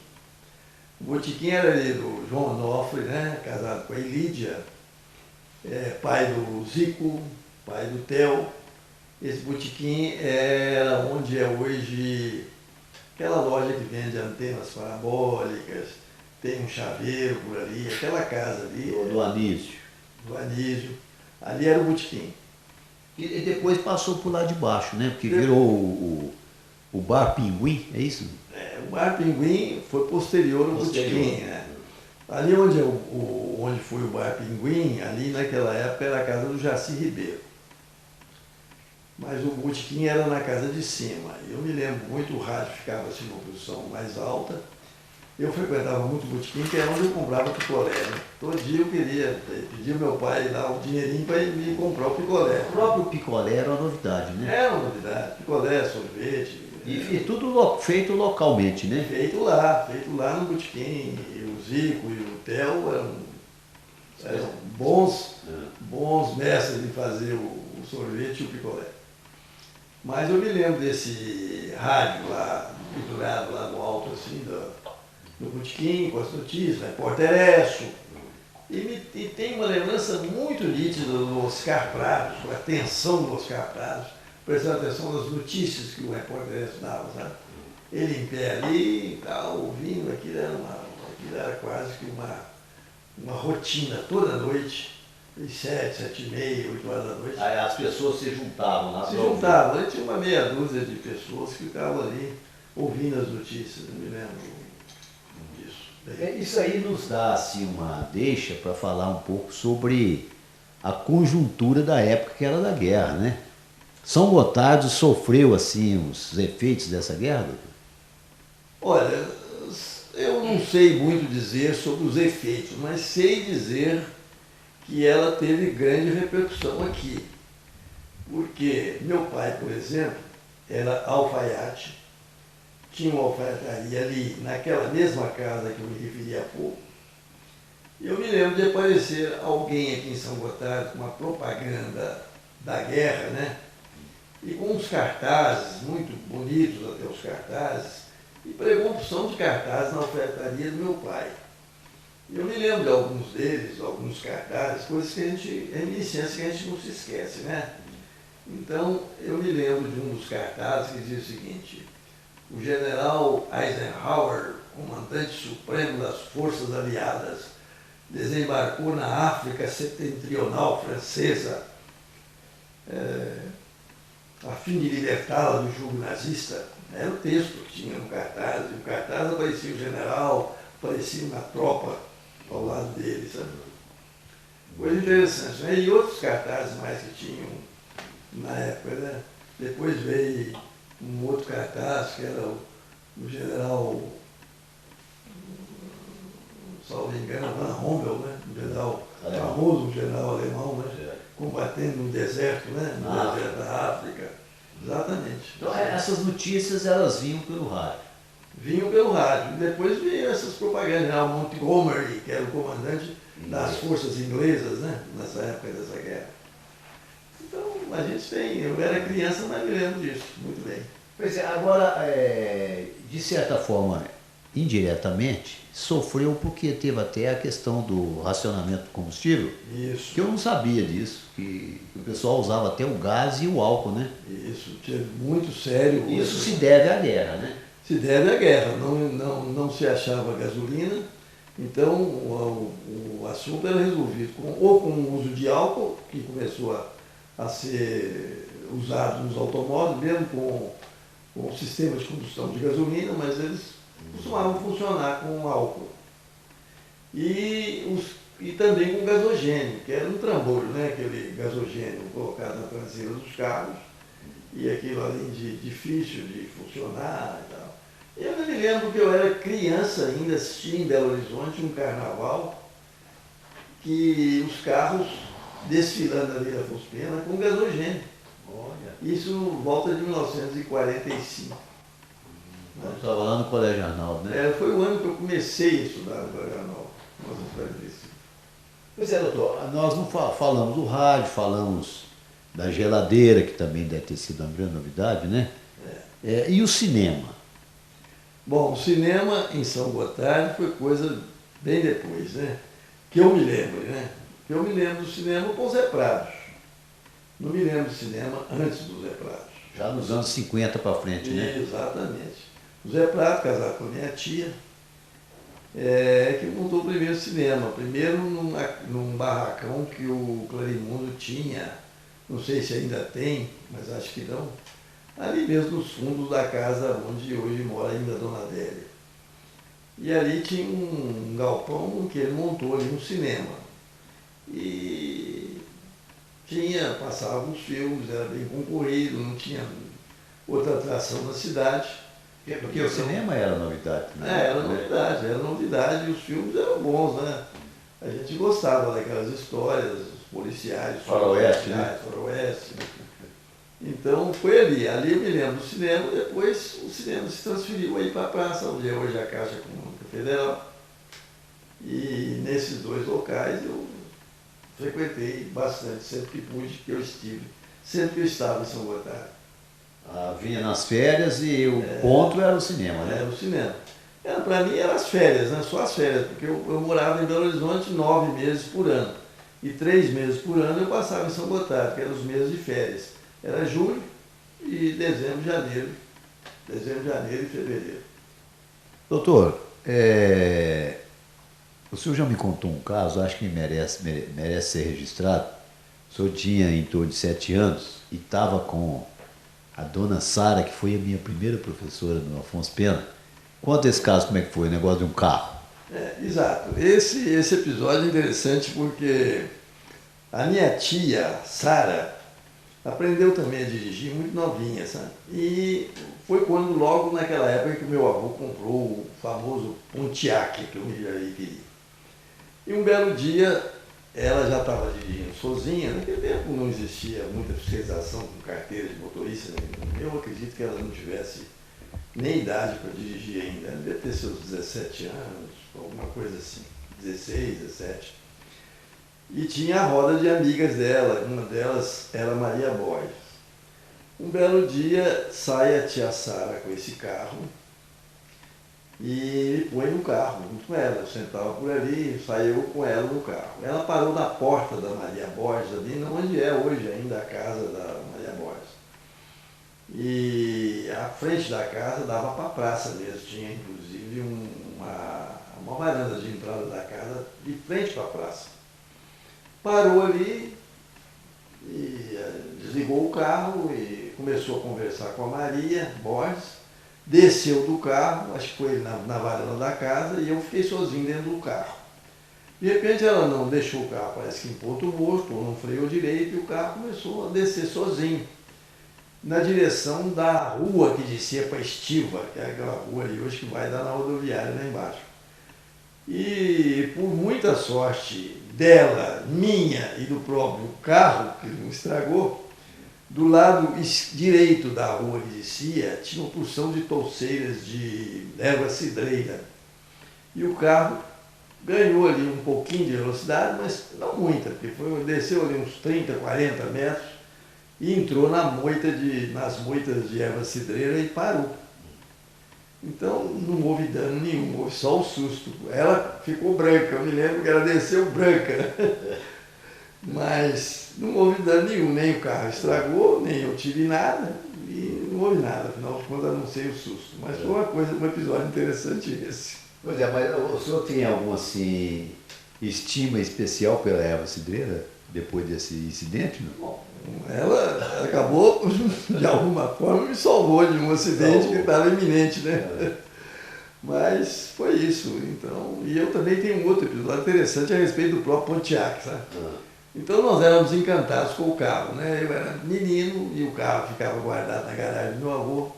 O Botequim era ali do João Onofre, né? Casado com a Elídia. Pai do Zico, pai do Theo. Esse botequim era onde é hoje aquela loja que vende antenas parabólicas, tem um chaveiro por ali, aquela casa ali. Do Anísio. Do Anísio. Ali era o botequim. E depois passou por lá de baixo, né? Porque virou o Bar Pinguim, é isso? O Bar Pinguim foi posterior ao botequim, né? Ali onde foi o Bar Pinguim, ali naquela época era a casa do Jaci Ribeiro. Mas o botequim era na casa de cima. Eu me lembro muito, o rádio ficava assim numa posição mais alta. Eu frequentava muito o botequim, que era onde eu comprava picolé, né? Todo dia eu pedir ao meu pai lá o dinheirinho para me comprar o picolé. O próprio picolé era uma novidade, né? Era uma novidade. Picolé, sorvete. E tudo feito localmente, né? Feito lá no botequim. O Zico e o Theo eram bons mestres de fazer o sorvete e o picolé. Mas eu me lembro desse rádio lá, pendurado lá no alto, assim, do botequim, com as notícias, Repórter Esso. E tem uma lembrança muito nítida do Oscar Prados, a atenção do Oscar Prados, prestando atenção nas notícias que o Repórter Esso dava, sabe? Ele em pé ali e tal, ouvindo, aquilo era quase que uma rotina toda noite, às 7h30, 8 horas da noite. Aí as pessoas se juntavam lá. Se juntavam, aí tinha uma meia dúzia de pessoas que ficavam ali ouvindo as notícias, eu me lembro disso. Isso aí nos dá assim, uma deixa para falar um pouco sobre a conjuntura da época que era da guerra, né? São Gotardo sofreu assim os efeitos dessa guerra, doutor? Olha, eu não sei muito dizer sobre os efeitos, mas sei dizer que ela teve grande repercussão aqui. Porque meu pai, por exemplo, era alfaiate, tinha uma alfaiataria ali, naquela mesma casa que eu me referi há pouco. E eu me lembro de aparecer alguém aqui em São Gotardo com uma propaganda da guerra, né? E com uns cartazes, muito bonitos até os cartazes, e pregou uma opção de cartazes na alfaiataria do meu pai. E eu me lembro de alguns deles, alguns cartazes, coisas que a gente, reminiscências que a gente não se esquece, né? Então, eu me lembro de um dos cartazes que dizia o seguinte: o general Eisenhower, comandante supremo das forças aliadas, desembarcou na África setentrional francesa a fim de libertá-la do jugo nazista. Era o texto que tinha no cartaz, e no cartaz aparecia o general, aparecia uma tropa ao lado dele, sabe? Coisa interessante, né? E outros cartazes mais que tinham na época, né? Depois veio um outro cartaz que era o general, salvo engano, Van Rommel, né? Um general famoso, um general alemão, né? Combatendo no deserto, né? No deserto da África. Exatamente. Então essas notícias elas vinham pelo rádio. Vinham pelo rádio. E depois veio essas propagandas, né? O Montgomery, que era o comandante das forças inglesas, né? Nessa época dessa guerra. Então, a gente tem, eu era criança, mas me lembro disso, muito bem. Pois é, agora, de certa forma, indiretamente, sofreu porque teve até a questão do racionamento do combustível. Isso. Que eu não sabia disso, que o pessoal usava até o gás e o álcool, né? Isso, teve muito sério. Isso se deve à guerra, né? Se deve à guerra, não se achava gasolina, então o assunto era resolvido ou com o uso de álcool, que começou a ser usado nos automóveis, mesmo com o sistema de combustão de gasolina, mas eles costumavam funcionar com álcool. E também com gasogênio, que era um trambolho, né? Aquele gasogênio colocado na traseira dos carros, e aquilo além de difícil de funcionar e tal. Eu me lembro que eu era criança ainda, assisti em Belo Horizonte um carnaval, que os carros desfilando ali na Afonso Pena com gasogênio. Olha. Isso volta de 1945. Eu estava lá no Colégio Arnaldo, né? Foi o ano que eu comecei a estudar no Colégio Arnaldo, 1945. Pois é, doutor, nós não falamos do rádio, falamos da geladeira, que também deve ter sido uma grande novidade, né? E o cinema? Bom, o cinema em São Gotardo foi coisa bem depois, né? Que eu me lembro, né? Que eu me lembro do cinema com os Zé Prados. Não me lembro do cinema antes do Zé Prados. Já nos anos 50 para frente, né? Exatamente. O Zé Prado, casado com a minha tia, que montou o primeiro cinema. Primeiro num barracão que o Clarimundo tinha, não sei se ainda tem, mas acho que não, ali mesmo nos fundos da casa onde hoje mora ainda a Dona Adélia. E ali tinha um galpão que ele montou ali um cinema. E passavam os filmes, era bem concorrido, não tinha outra atração na cidade. Porque o cinema era novidade, né? Era novidade e os filmes eram bons, né? A gente gostava daquelas histórias, os policiais, Faroeste, né? Faroeste. Então foi ali eu me lembro do cinema, depois o cinema se transferiu aí para a praça, onde é hoje a Caixa Econômica Federal. E nesses dois locais eu frequentei bastante, sempre que pude, que eu estive, sempre que eu estava em São Gotardo. Vinha nas férias e o ponto era o cinema, né? Era o cinema. Para mim eram as férias, né? Só as férias, porque eu morava em Belo Horizonte 9 meses por ano. E 3 meses por ano eu passava em São Gotardo, que eram os meses de férias. Era julho e dezembro, janeiro e fevereiro. Doutor, O senhor já me contou um caso, acho que merece ser registrado. O senhor tinha em torno de 7 anos e estava com a dona Sara, que foi a minha primeira professora no Afonso Pena. Conta esse caso, como é que foi, o negócio de um carro. Exato. Esse episódio é interessante porque a minha tia, Sara, aprendeu também a dirigir muito novinha, sabe? E foi quando, logo naquela época, que o meu avô comprou o famoso Pontiac, que eu me queria. E um belo dia, ela já estava dirigindo sozinha. Naquele tempo não existia muita fiscalização com carteira de motorista. Eu acredito que ela não tivesse nem idade para dirigir ainda. Ela devia ter seus 17 anos, alguma coisa assim, 16, 17. E tinha a roda de amigas dela, uma delas era Maria Borges. Um belo dia sai a tia Sara com esse carro e põe no carro junto com ela. Eu sentava por ali, saiu com ela no carro. Ela parou na porta da Maria Borges, ali onde é hoje ainda a casa da Maria Borges. E a frente da casa dava para a praça mesmo, tinha inclusive uma varanda de entrada da casa de frente para a praça. Parou ali e desligou o carro e começou a conversar com a Maria Borges, desceu do carro, acho que foi na varanda da casa, e eu fiquei sozinho dentro do carro. De repente ela não deixou o carro, parece que em ponto morto, ou não freou direito, e o carro começou a descer sozinho, na direção da rua que descia para Estiva, que é aquela rua ali hoje que vai dar na rodoviária lá embaixo. E por muita sorte dela, minha e do próprio carro, que não estragou, do lado direito da rua que descia tinha uma porção de touceiras de erva cidreira. E o carro ganhou ali um pouquinho de velocidade, mas não muita, porque desceu ali uns 30, 40 metros e entrou nas moitas de erva cidreira e parou. Então não houve dano nenhum, houve só o susto. Ela ficou branca, eu me lembro que ela desceu branca. Mas não houve dano nenhum, nem o carro estragou, nem eu tive nada, e não houve nada, afinal de contas, a não ser o susto. Mas foi um episódio interessante esse. Pois é, mas o senhor tem alguma assim, estima especial pela erva cidreira depois desse incidente? Não? Bom, ela acabou, de alguma forma, me salvou de um acidente que estava iminente, né? Mas foi isso, então. E eu também tenho um outro episódio interessante a respeito do próprio Pontiac, sabe? Então nós éramos encantados com o carro, né? Eu era menino e o carro ficava guardado na garagem do meu avô.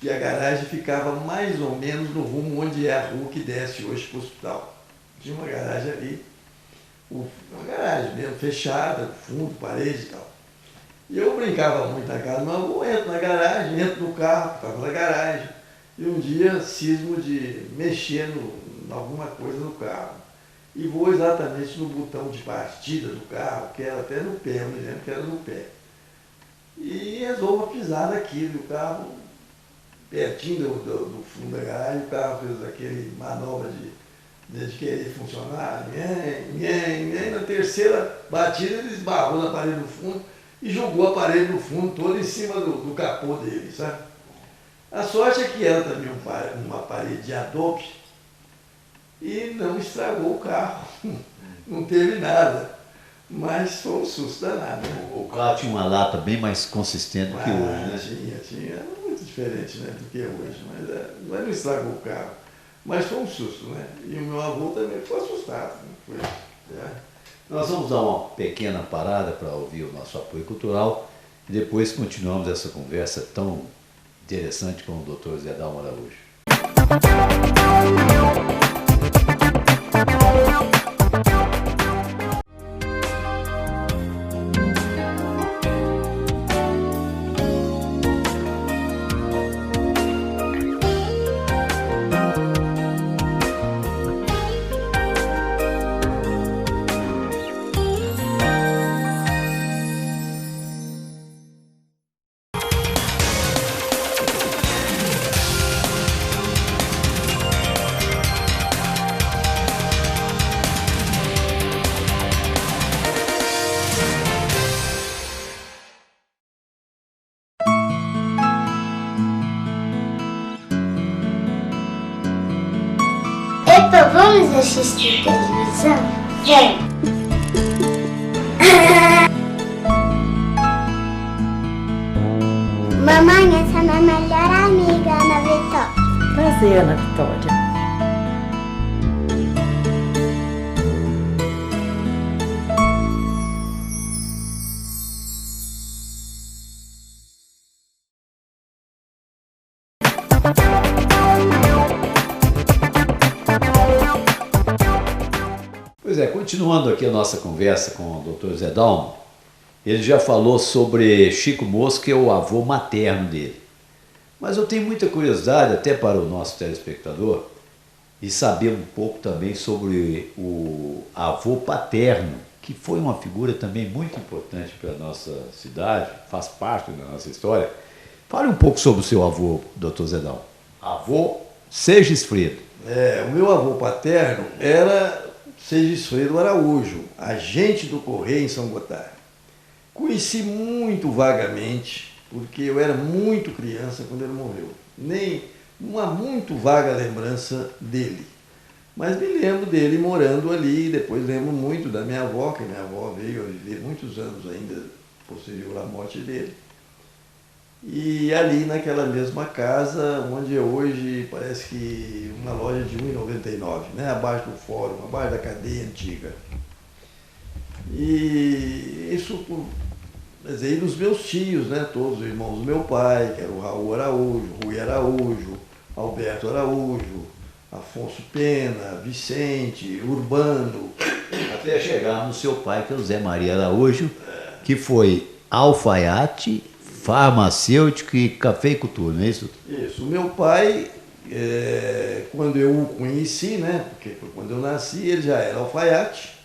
E a garagem ficava mais ou menos no rumo onde é a rua que desce hoje para o hospital. Tinha uma garagem ali, uma garagem mesmo, fechada, fundo, parede e tal. E eu brincava muito na casa do meu avô, entro na garagem, entro no carro, estava na garagem. E um dia cismo de mexer em alguma coisa no carro. E vou exatamente no botão de partida do carro, que era até no pé, eu me lembro que era no pé. E resolvo pisar naquilo, o carro pertinho do fundo da garagem, o carro fez aquele manobra de querer funcionar, e na terceira batida ele esbarrou na parede do fundo e jogou a parede do fundo toda em cima do capô dele, sabe? A sorte é que era também uma parede de adobe e não estragou o carro, não teve nada, mas foi um susto danado. Né? O carro tinha uma lata bem mais consistente do que hoje, né? Tinha, era muito diferente, né, do que é hoje, mas não estragou o carro. Mas foi um susto, né? E o meu avô também ficou assustado. Nós vamos dar uma pequena parada para ouvir o nosso apoio cultural e depois continuamos essa conversa tão interessante com o Dr. Zé Dalmo Araújo. Beto, vamos assistir televisão? Vem! Mamãe, essa é minha melhor amiga, Ana Vitória. Prazer, Ana Vitória. Pois é, continuando aqui a nossa conversa com o Dr. Zé Dalmo, ele já falou sobre Chico Moço, que é o avô materno dele. Mas eu tenho muita curiosidade, até para o nosso telespectador, e saber um pouco também sobre o avô paterno, que foi uma figura também muito importante para a nossa cidade, faz parte da nossa história. Fale um pouco sobre o seu avô, Dr. Zé Dalmo. Avô Segisfredo. O meu avô paterno era Segisfredo Araújo, agente do Correio em São Gotardo. Conheci muito vagamente, porque eu era muito criança quando ele morreu. Nem uma muito vaga lembrança dele. Mas me lembro dele morando ali, depois lembro muito da minha avó, que minha avó veio a viver muitos anos ainda posterior à morte dele. E ali naquela mesma casa, onde hoje parece que uma loja de R$1,99, né? Abaixo do fórum, abaixo da cadeia antiga. E isso, quer dizer, e dos meus tios, né? Todos os irmãos do meu pai, que era o Raul Araújo, Rui Araújo, Alberto Araújo, Afonso Pena, Vicente, Urbano. Até chegar no seu pai, que é o Zé Maria Araújo, que foi alfaiate, farmacêutico e cafeicultor, não é isso? Isso. O meu pai, quando eu o conheci, né? Porque quando eu nasci, ele já era alfaiate,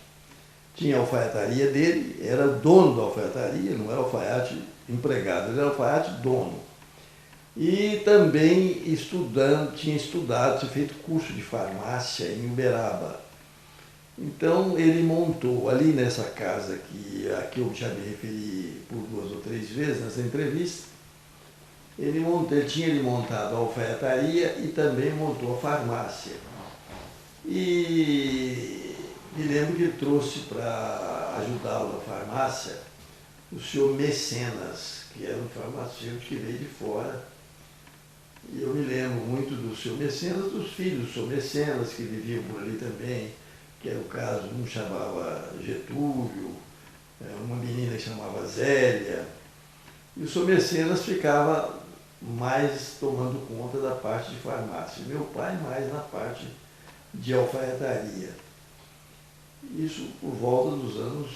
tinha a alfaiataria dele, era dono da alfaiataria, não era alfaiate empregado, ele era alfaiate dono. E também tinha feito curso de farmácia em Uberaba. Então ele montou ali nessa casa a que eu já me referi por 2 ou 3 vezes nessa entrevista, ele tinha montado a alfaiataria e também montou a farmácia. E me lembro que ele trouxe para ajudá-lo na farmácia o senhor Mecenas, que era um farmacêutico que veio de fora. E eu me lembro muito do senhor Mecenas, dos filhos do senhor Mecenas, que viviam por ali também, que era o caso, um chamava Getúlio, uma menina que chamava Zélia. E o senhor Mecenas ficava mais tomando conta da parte de farmácia. Meu pai mais na parte de alfaiataria. Isso por volta dos anos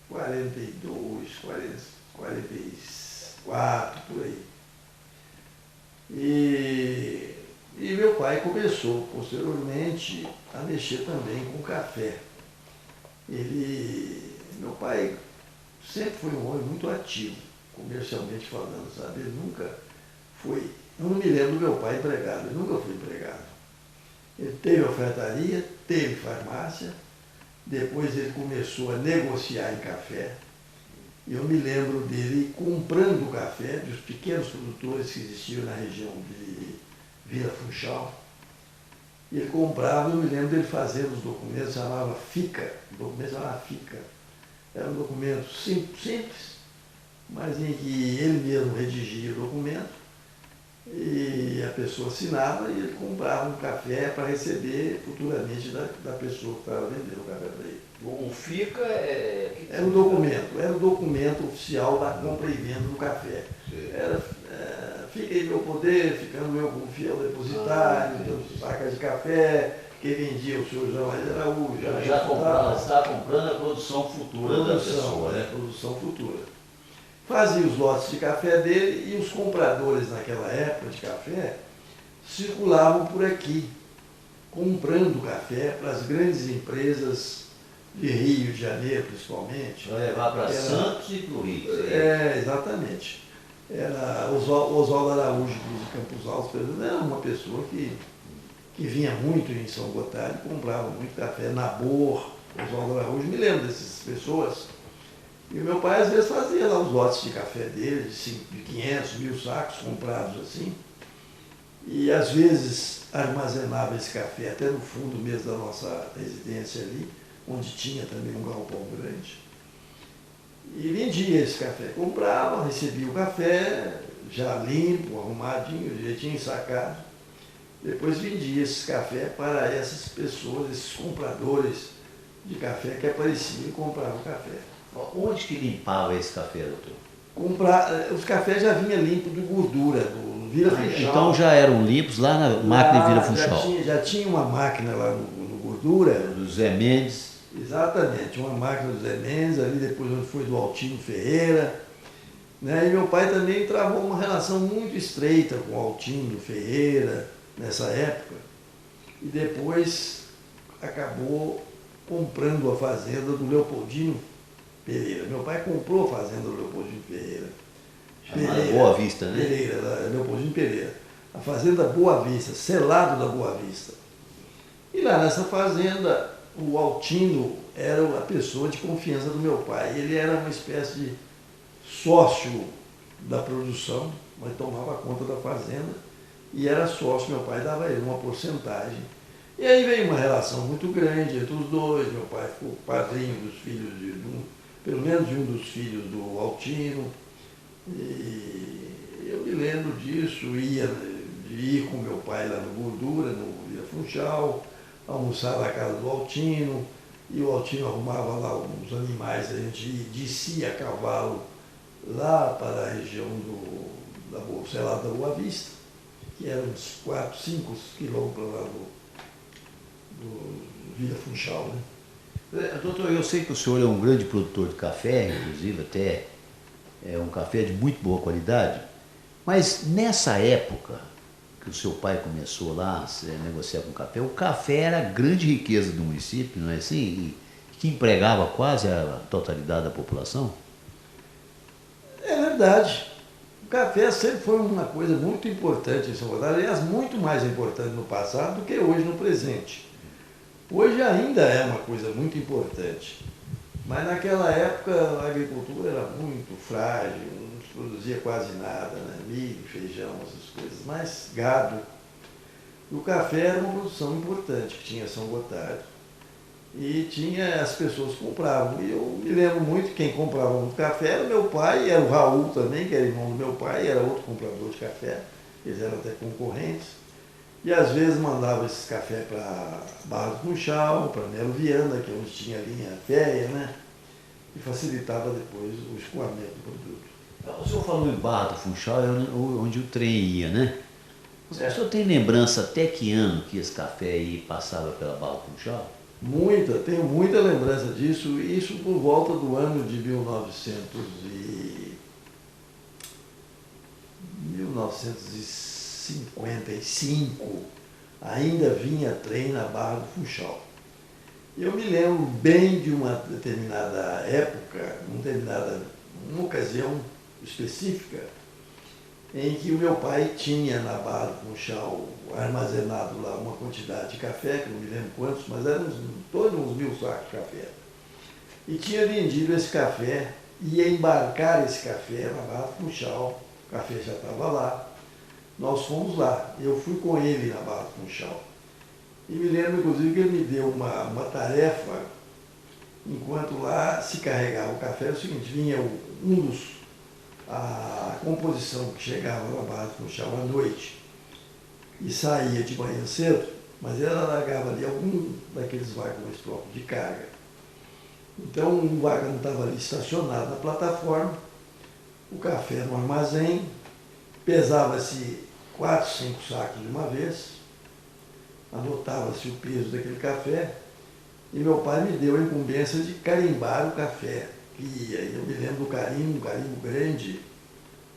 42, 44, por aí. E meu pai começou, posteriormente, a mexer também com café. Meu pai sempre foi um homem muito ativo, comercialmente falando, sabe? Ele nunca foi, eu não me lembro do meu pai empregado, ele nunca foi empregado. Ele teve alfaiataria, teve farmácia, depois ele começou a negociar em café. Eu me lembro dele comprando café dos pequenos produtores que existiam na região de Vila Funchal. E ele comprava, eu me lembro dele fazendo os documentos, chamava FICA, o documento chamava FICA. Era um documento simples, mas em que ele mesmo redigia o documento, e a pessoa assinava e ele comprava um café para receber futuramente da pessoa que estava vendendo o café para ele. O FICA era o documento oficial da compra e venda do café. Fica em meu poder, ficando eu como fiel depositário, sacas de café, que vendia o senhor João Araújo. Está comprando a produção futura da pessoa. Produção futura. Fazia os lotes de café dele e os compradores naquela época de café circulavam por aqui, comprando café para as grandes empresas de Rio de Janeiro, principalmente. Vai levar para Santos e para o Rio. Exatamente. Era Oswaldo Araújo de Campos Altos, por exemplo, era uma pessoa que vinha muito em São Gotardo e comprava muito café. Nabor, Oswaldo Araújo, me lembro dessas pessoas. E o meu pai às vezes fazia lá os lotes de café dele, de 500, 1000 sacos comprados assim. e às vezes armazenava esse café até no fundo mesmo da nossa residência ali, onde tinha também um galpão grande. E vendia esse café. Comprava, recebia o café, já limpo, arrumadinho, direitinho, sacado. Depois vendia esse café para essas pessoas, esses compradores de café que apareciam e compravam café. Onde que limpava esse café, doutor? Os cafés já vinham limpos de gordura, do Vira Funchal. Então já eram limpos lá na máquina de Vira Funchal. Já tinha uma máquina lá no Gordura. Do Zé Mendes. Exatamente, uma máquina do Zé Mendes, ali depois onde foi do Altino Ferreira. Né? E meu pai também travou uma relação muito estreita com o Altino Ferreira nessa época. E depois acabou comprando a fazenda do Leopoldino Pereira. Meu pai comprou a fazenda do Leopoldino Pereira. Chamada Boa Vista, né? Pereira, Leopoldino Pereira. A fazenda Boa Vista, selado da Boa Vista. E lá nessa fazenda, o Altino era a pessoa de confiança do meu pai. Ele era uma espécie de sócio da produção, mas tomava conta da fazenda e era sócio. Meu pai dava a ele uma porcentagem. E aí veio uma relação muito grande entre os dois. Meu pai ficou padrinho dos filhos, pelo menos de um dos filhos do Altino. E eu me lembro disso, ia de ir com meu pai lá no Gordura, no Vira Funchal, almoçar na casa do Altino, e o Altino arrumava lá uns animais, a gente descia a cavalo lá para a região sei lá, da Boa Vista, que era uns 4, 5 quilômetros lá do Vira Funchal, né? Doutor, eu sei que o senhor é um grande produtor de café, inclusive até é um café de muito boa qualidade, mas nessa época que o seu pai começou lá a negociar com o café era a grande riqueza do município, não é assim? E que empregava quase a totalidade da população? É verdade. O café sempre foi uma coisa muito importante em São Gonçalo, aliás, muito mais importante no passado do que hoje no presente. Hoje ainda é uma coisa muito importante, mas naquela época a agricultura era muito frágil, não se produzia quase nada, né? Milho, feijão, essas coisas, mas gado. O café era uma produção importante que tinha São Gotardo. E as pessoas compravam. E eu me lembro muito, quem comprava muito café era meu pai, era o Raul também, que era irmão do meu pai, era outro comprador de café, eles eram até concorrentes. E às vezes mandava esses cafés para Barra do Funchal, para Melo Viana, que é onde tinha a linha férrea, né? E facilitava depois o escoamento do produto. O senhor falou em Barra do Funchal, é onde o trem ia, né? O senhor tem lembrança até que ano que esse café aí passava pela Barra do Funchal? Tenho muita lembrança disso, isso por volta do ano de 1955, ainda vinha trem na Barra do Funchal. Eu me lembro bem de uma determinada época, uma ocasião específica, em que o meu pai tinha na Barra do Funchal armazenado lá uma quantidade de café, que não me lembro quantos, mas eram todos uns 1000 sacos de café. E tinha vendido esse café, ia embarcar esse café na Barra do Funchal, o café já estava lá. Nós fomos lá, eu fui com ele na Barra do Funchal. E me lembro, inclusive, que ele me deu uma tarefa, enquanto lá se carregava o café, era o seguinte, vinha a composição que chegava na Barra do Funchal à noite e saía de manhã cedo, mas ela largava ali algum daqueles vagões próprios de carga. Então, um vagão estava ali estacionado na plataforma, o café no armazém, pesava-se 4, 5 sacos de uma vez, anotava-se o peso daquele café, e meu pai me deu a incumbência de carimbar o café. E aí eu me lembro do carimbo, um carimbo grande,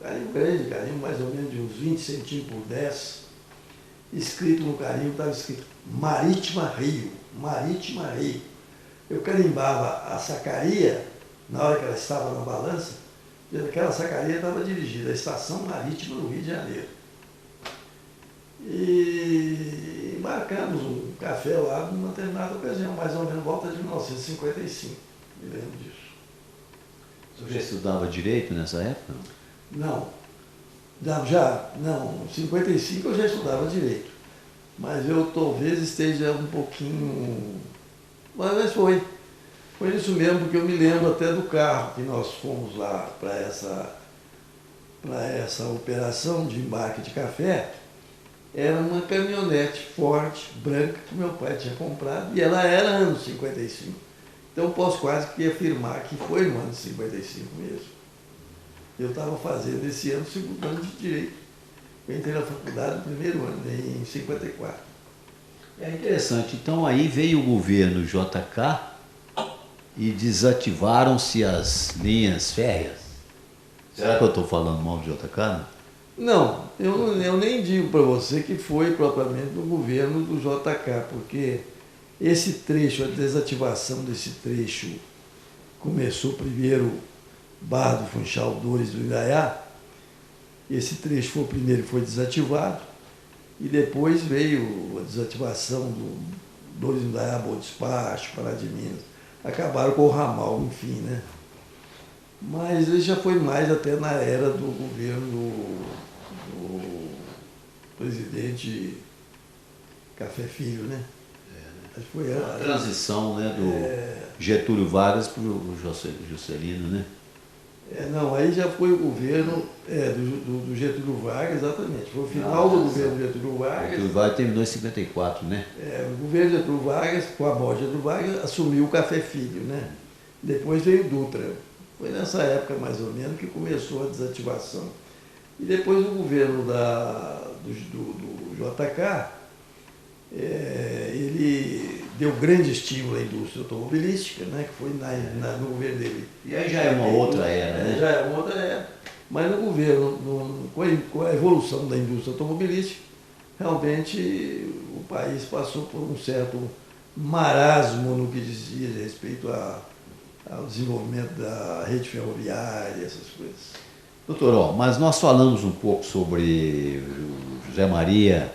carimbo mais ou menos de uns 20 centímetros por 10, escrito no carimbo, estava escrito Marítima Rio, Marítima Rio. Eu carimbava a sacaria, na hora que ela estava na balança, e aquela sacaria estava dirigida à Estação Marítima do Rio de Janeiro. E marcamos um café lá numa determinada ocasião, mais ou menos volta de 1955, me lembro disso. O senhor já estudava direito nessa época? Não. Não, em 55 eu já estudava Direito. Mas eu talvez esteja um pouquinho... Mas foi. Foi isso mesmo, porque eu me lembro até do carro que nós fomos lá para essa operação de embarque de café. Era uma caminhonete forte, branca, que meu pai tinha comprado, e ela era anos 55. Então eu posso quase que afirmar que foi no ano de 55 mesmo. Eu estava fazendo esse ano o segundo ano de Direito. Eu entrei na faculdade no primeiro ano, em 54. É interessante. Então aí veio o governo JK e desativaram-se as linhas férreas. Será que eu estou falando mal do JK? Né? Não, eu nem digo para você que foi propriamente do governo do JK, porque esse trecho, a desativação desse trecho, começou primeiro Barra do Funchal, Dores do Indaiá. Esse trecho foi o primeiro que foi desativado, e depois veio a desativação do Dores do Indaiá, Bom Despacho, Pará de Minas. Acabaram com o ramal, enfim, né? Mas ele já foi mais até na era do governo do presidente Café Filho, né? Acho que foi a transição, né, do Getúlio Vargas para o Juscelino, né? Não, aí já foi o governo do Getúlio Vargas, exatamente. Foi o final do governo do Getúlio Vargas. Getúlio Vargas terminou em 54, né? O governo Getúlio Vargas, com a morte de Getúlio Vargas, assumiu o Café Filho, né? Depois veio o Dutra. Foi nessa época, mais ou menos, que começou a desativação. E depois o governo do JK, ele deu grande estímulo à indústria automobilística, né, que foi no governo dele. E aí já é uma outra era, né? Já é uma outra era. Mas no governo, com a evolução da indústria automobilística, realmente o país passou por um certo marasmo no que dizia respeito ao desenvolvimento da rede ferroviária, essas coisas. Doutor, mas nós falamos um pouco sobre o José Maria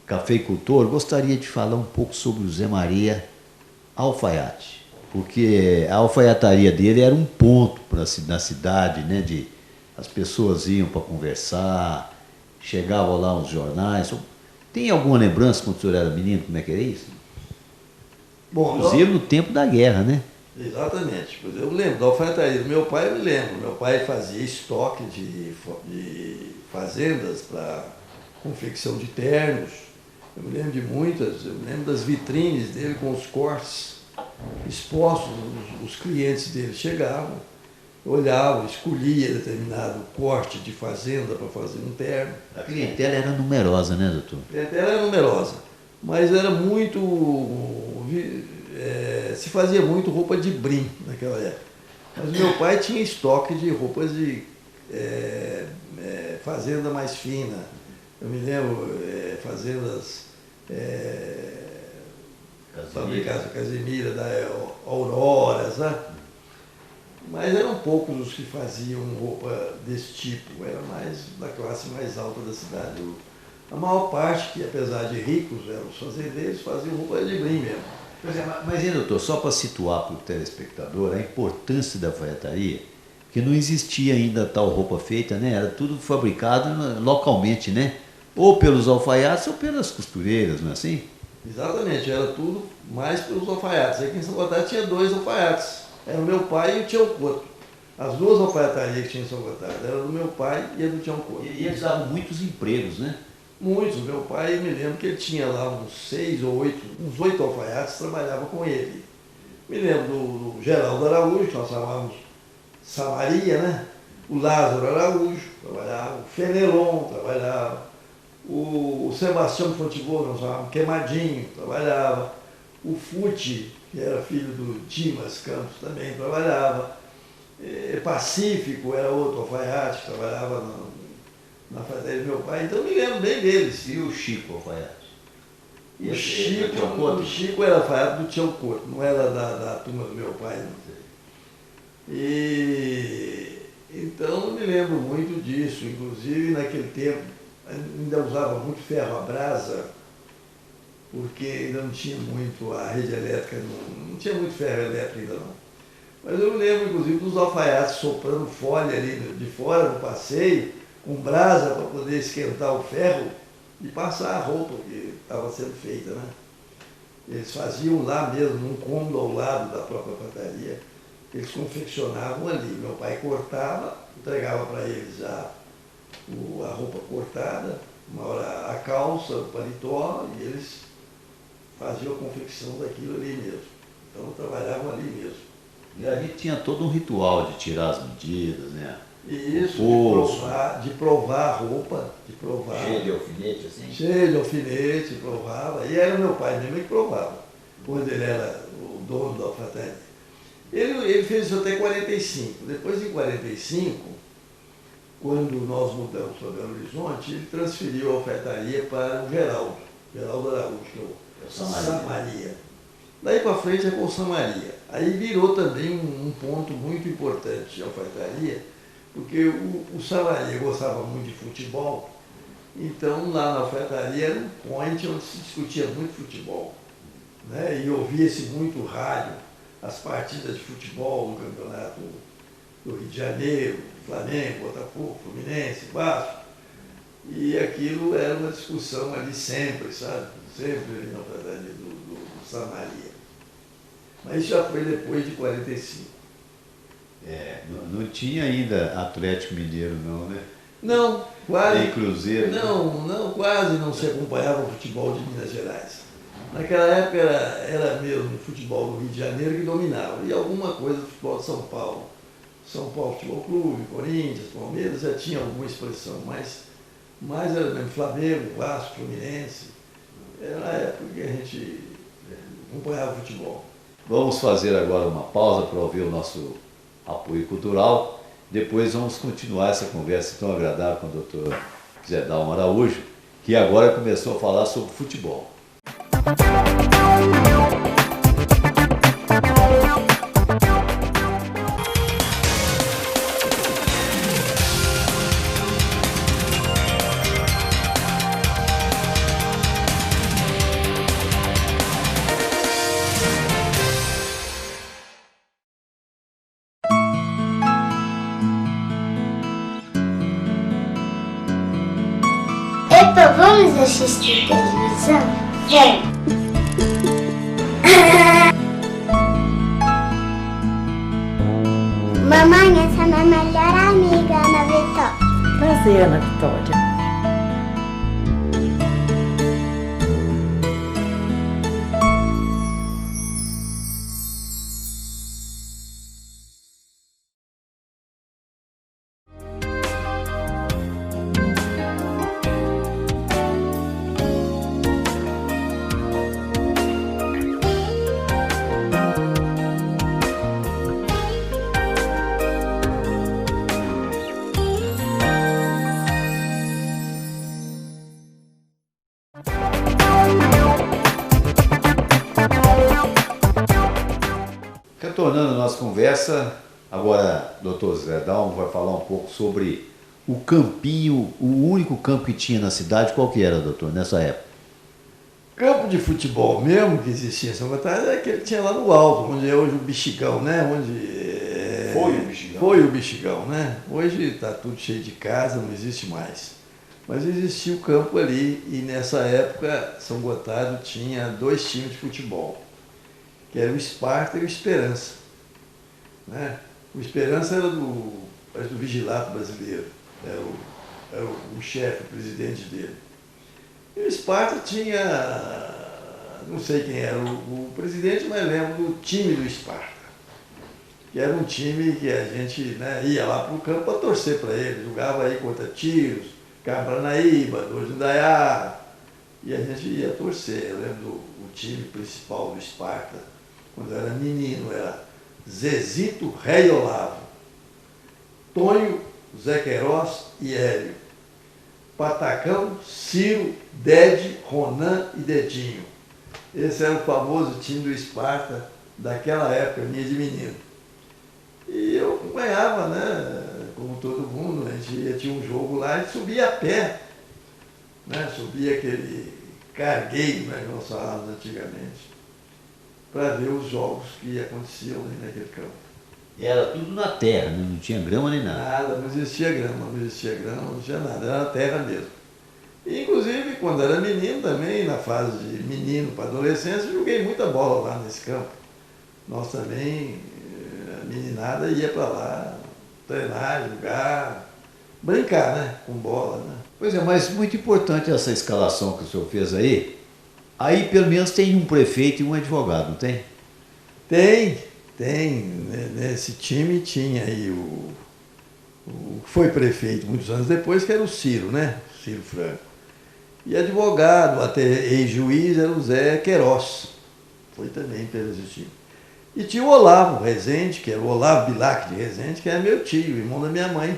cafeicultor. Gostaria de falar um pouco sobre o José Maria alfaiate, porque a alfaiataria dele era um ponto na cidade, né? As pessoas iam para conversar, chegavam lá os jornais. Tem alguma lembrança quando o senhor era menino, como é que era isso? Bom, inclusive no tempo da guerra, né? Exatamente. Eu lembro da alfaiataria do meu pai, eu me lembro. Meu pai fazia estoque de fazendas para confecção de ternos. Eu me lembro de muitas, eu me lembro das vitrines dele com os cortes expostos, os clientes dele chegavam, olhavam, escolhia determinado corte de fazenda para fazer um terno. A clientela era numerosa, né, doutor? A clientela era numerosa, mas era muito... se fazia muito roupa de brim naquela época. Mas meu pai tinha estoque de roupas de fazenda mais fina. Eu me lembro, fazendas... Casemira, da Aurora, sabe? Mas eram poucos os que faziam roupa desse tipo, era mais da classe mais alta da cidade. A maior parte, que apesar de ricos, eram os fazendeiros, faziam roupa de brim mesmo. Mas, doutor, só para situar para o telespectador a importância da alfaiataria, que não existia ainda tal roupa feita, né? Era tudo fabricado localmente, né? Ou pelos alfaiates ou pelas costureiras, não é assim? Exatamente, era tudo mais pelos alfaiates. Aqui em São Gotardo tinha 2 alfaiates, era o meu pai e o Tião Couto. As 2 alfaiatarias que tinha em São Gotardo, era do meu pai e a do Tião Couto. E eles davam muitos empregos, né? Muitos. Meu pai, me lembro que ele tinha lá uns 8 alfaiates que trabalhavam com ele. Me lembro do Geraldo Araújo, que nós chamávamos Samaria, né? O Lázaro Araújo trabalhava, o Fenelon trabalhava, o Sebastião Fontibon, nós chamávamos Queimadinho, trabalhava, o Fute, que era filho do Dimas Campos, também trabalhava, Pacífico era outro alfaiate que trabalhava na fazenda do meu pai, então eu me lembro bem deles. E o Chico alfaiate? O Chico era alfaiate do Tião Couto, não era da turma do meu pai, não sei. Então eu me lembro muito disso, inclusive naquele tempo ainda usava muito ferro à brasa, porque ainda não tinha muito a rede elétrica, não tinha muito ferro elétrico ainda não. Mas eu me lembro, inclusive, dos alfaiates soprando folha ali de fora, no passeio, com brasa para poder esquentar o ferro e passar a roupa que estava sendo feita, né? Eles faziam lá mesmo, num cômodo ao lado da própria padaria, eles confeccionavam ali. Meu pai cortava, entregava para eles já a roupa cortada, uma hora a calça, o paletó, e eles faziam a confecção daquilo ali mesmo. Então trabalhavam ali mesmo. E ali tinha todo um ritual de tirar as medidas, né? Isso, de provar a roupa, de provar. Cheio de alfinete, assim? Cheio de alfinete, provava. E era meu pai mesmo que provava, quando ele era o dono da alfaiataria. Ele fez isso até 45. Depois, em 45, quando nós mudamos para Belo Horizonte, ele transferiu a alfaiataria para o Geraldo Araújo, que é o Samaria. Daí para frente é com o Samaria. Aí virou também um ponto muito importante de alfaiataria, porque o Samaria gostava muito de futebol, então lá na alfaiataria era um point onde se discutia muito futebol, né? E ouvia-se muito rádio, as partidas de futebol no campeonato do Rio de Janeiro, Flamengo, Botafogo, Fluminense, Vasco, e aquilo era uma discussão ali sempre, sabe? Sempre ali na alfaiataria do Samaria. Mas isso já foi depois de 45. Não tinha ainda Atlético Mineiro não, né? Não, quase. Nem Cruzeiro. Não, quase não se acompanhava o futebol de Minas Gerais. Naquela época era mesmo o futebol do Rio de Janeiro que dominava. E alguma coisa do futebol de São Paulo. São Paulo Futebol Clube, Corinthians, Palmeiras, já tinha alguma expressão, mas era mesmo Flamengo, Vasco, Fluminense. Era a época que a gente acompanhava o futebol. Vamos fazer agora uma pausa para ouvir o nosso apoio cultural. Depois vamos continuar essa conversa tão agradável com o Dr. Zé Dalmo Araújo, que agora começou a falar sobre futebol. Epa, vamos assistir televisão? Vem! Mamãe, essa é a minha melhor amiga, Ana Vitória. Prazer, Ana Vitória. Retornando a nossa conversa, agora o Dr. Zé Dalmo vai falar um pouco sobre o campinho, o único campo que tinha na cidade. Qual que era, doutor, nessa época? Campo de futebol mesmo que existia em São Catarina é aquele que tinha lá no alto, onde é hoje o Bexigão, né? Foi o Bexigão. Foi o Bexigão, né? Hoje está tudo cheio de casa, não existe mais. Mas existia o campo ali e nessa época São Gotardo tinha 2 times de futebol, que era o Esparta e o Esperança, né? O Esperança era parece do Vigilato Brasileiro, era o chefe, o presidente dele. E o Esparta tinha, não sei quem era o presidente, mas lembro do time do Esparta, que era um time que a gente, né, ia lá para o campo para torcer para ele, jogava aí contra Tiros, Cabranaíba, Dor de Indaiá, e a gente ia torcer. Eu lembro do time principal do Esparta, quando eu era menino, era Zezito, Rei Olavo, Tonho, Zé Queiroz e Hélio, Patacão, Ciro, Dede, Ronan e Dedinho. Esse era o famoso time do Esparta daquela época, minha de menino. E eu acompanhava, né, como todo mundo, a gente tinha um jogo lá, a gente subia a pé, né, subia aquele cargueiro, né, que nós falávamos antigamente, para ver os jogos que aconteciam ali naquele campo. E era tudo na terra, né? Não tinha grama nem nada. Nada, não existia grama, não tinha nada, era na terra mesmo. E, inclusive, quando era menino também, na fase de menino para adolescência, joguei muita bola lá nesse campo. Nós também, a meninada ia para lá, treinar, jogar, brincar, né? Com bola, né? Pois é, mas muito importante essa escalação que o senhor fez aí. Aí pelo menos tem um prefeito e um advogado, não tem? Tem. Nesse time tinha aí o que foi prefeito muitos anos depois, que era o Ciro, né? Ciro Franco. E advogado, até ex-juiz, era o Zé Queiroz. Foi também pelo time. E tinha o Olavo Rezende, que era o Olavo Bilac de Rezende, que era meu tio, irmão da minha mãe.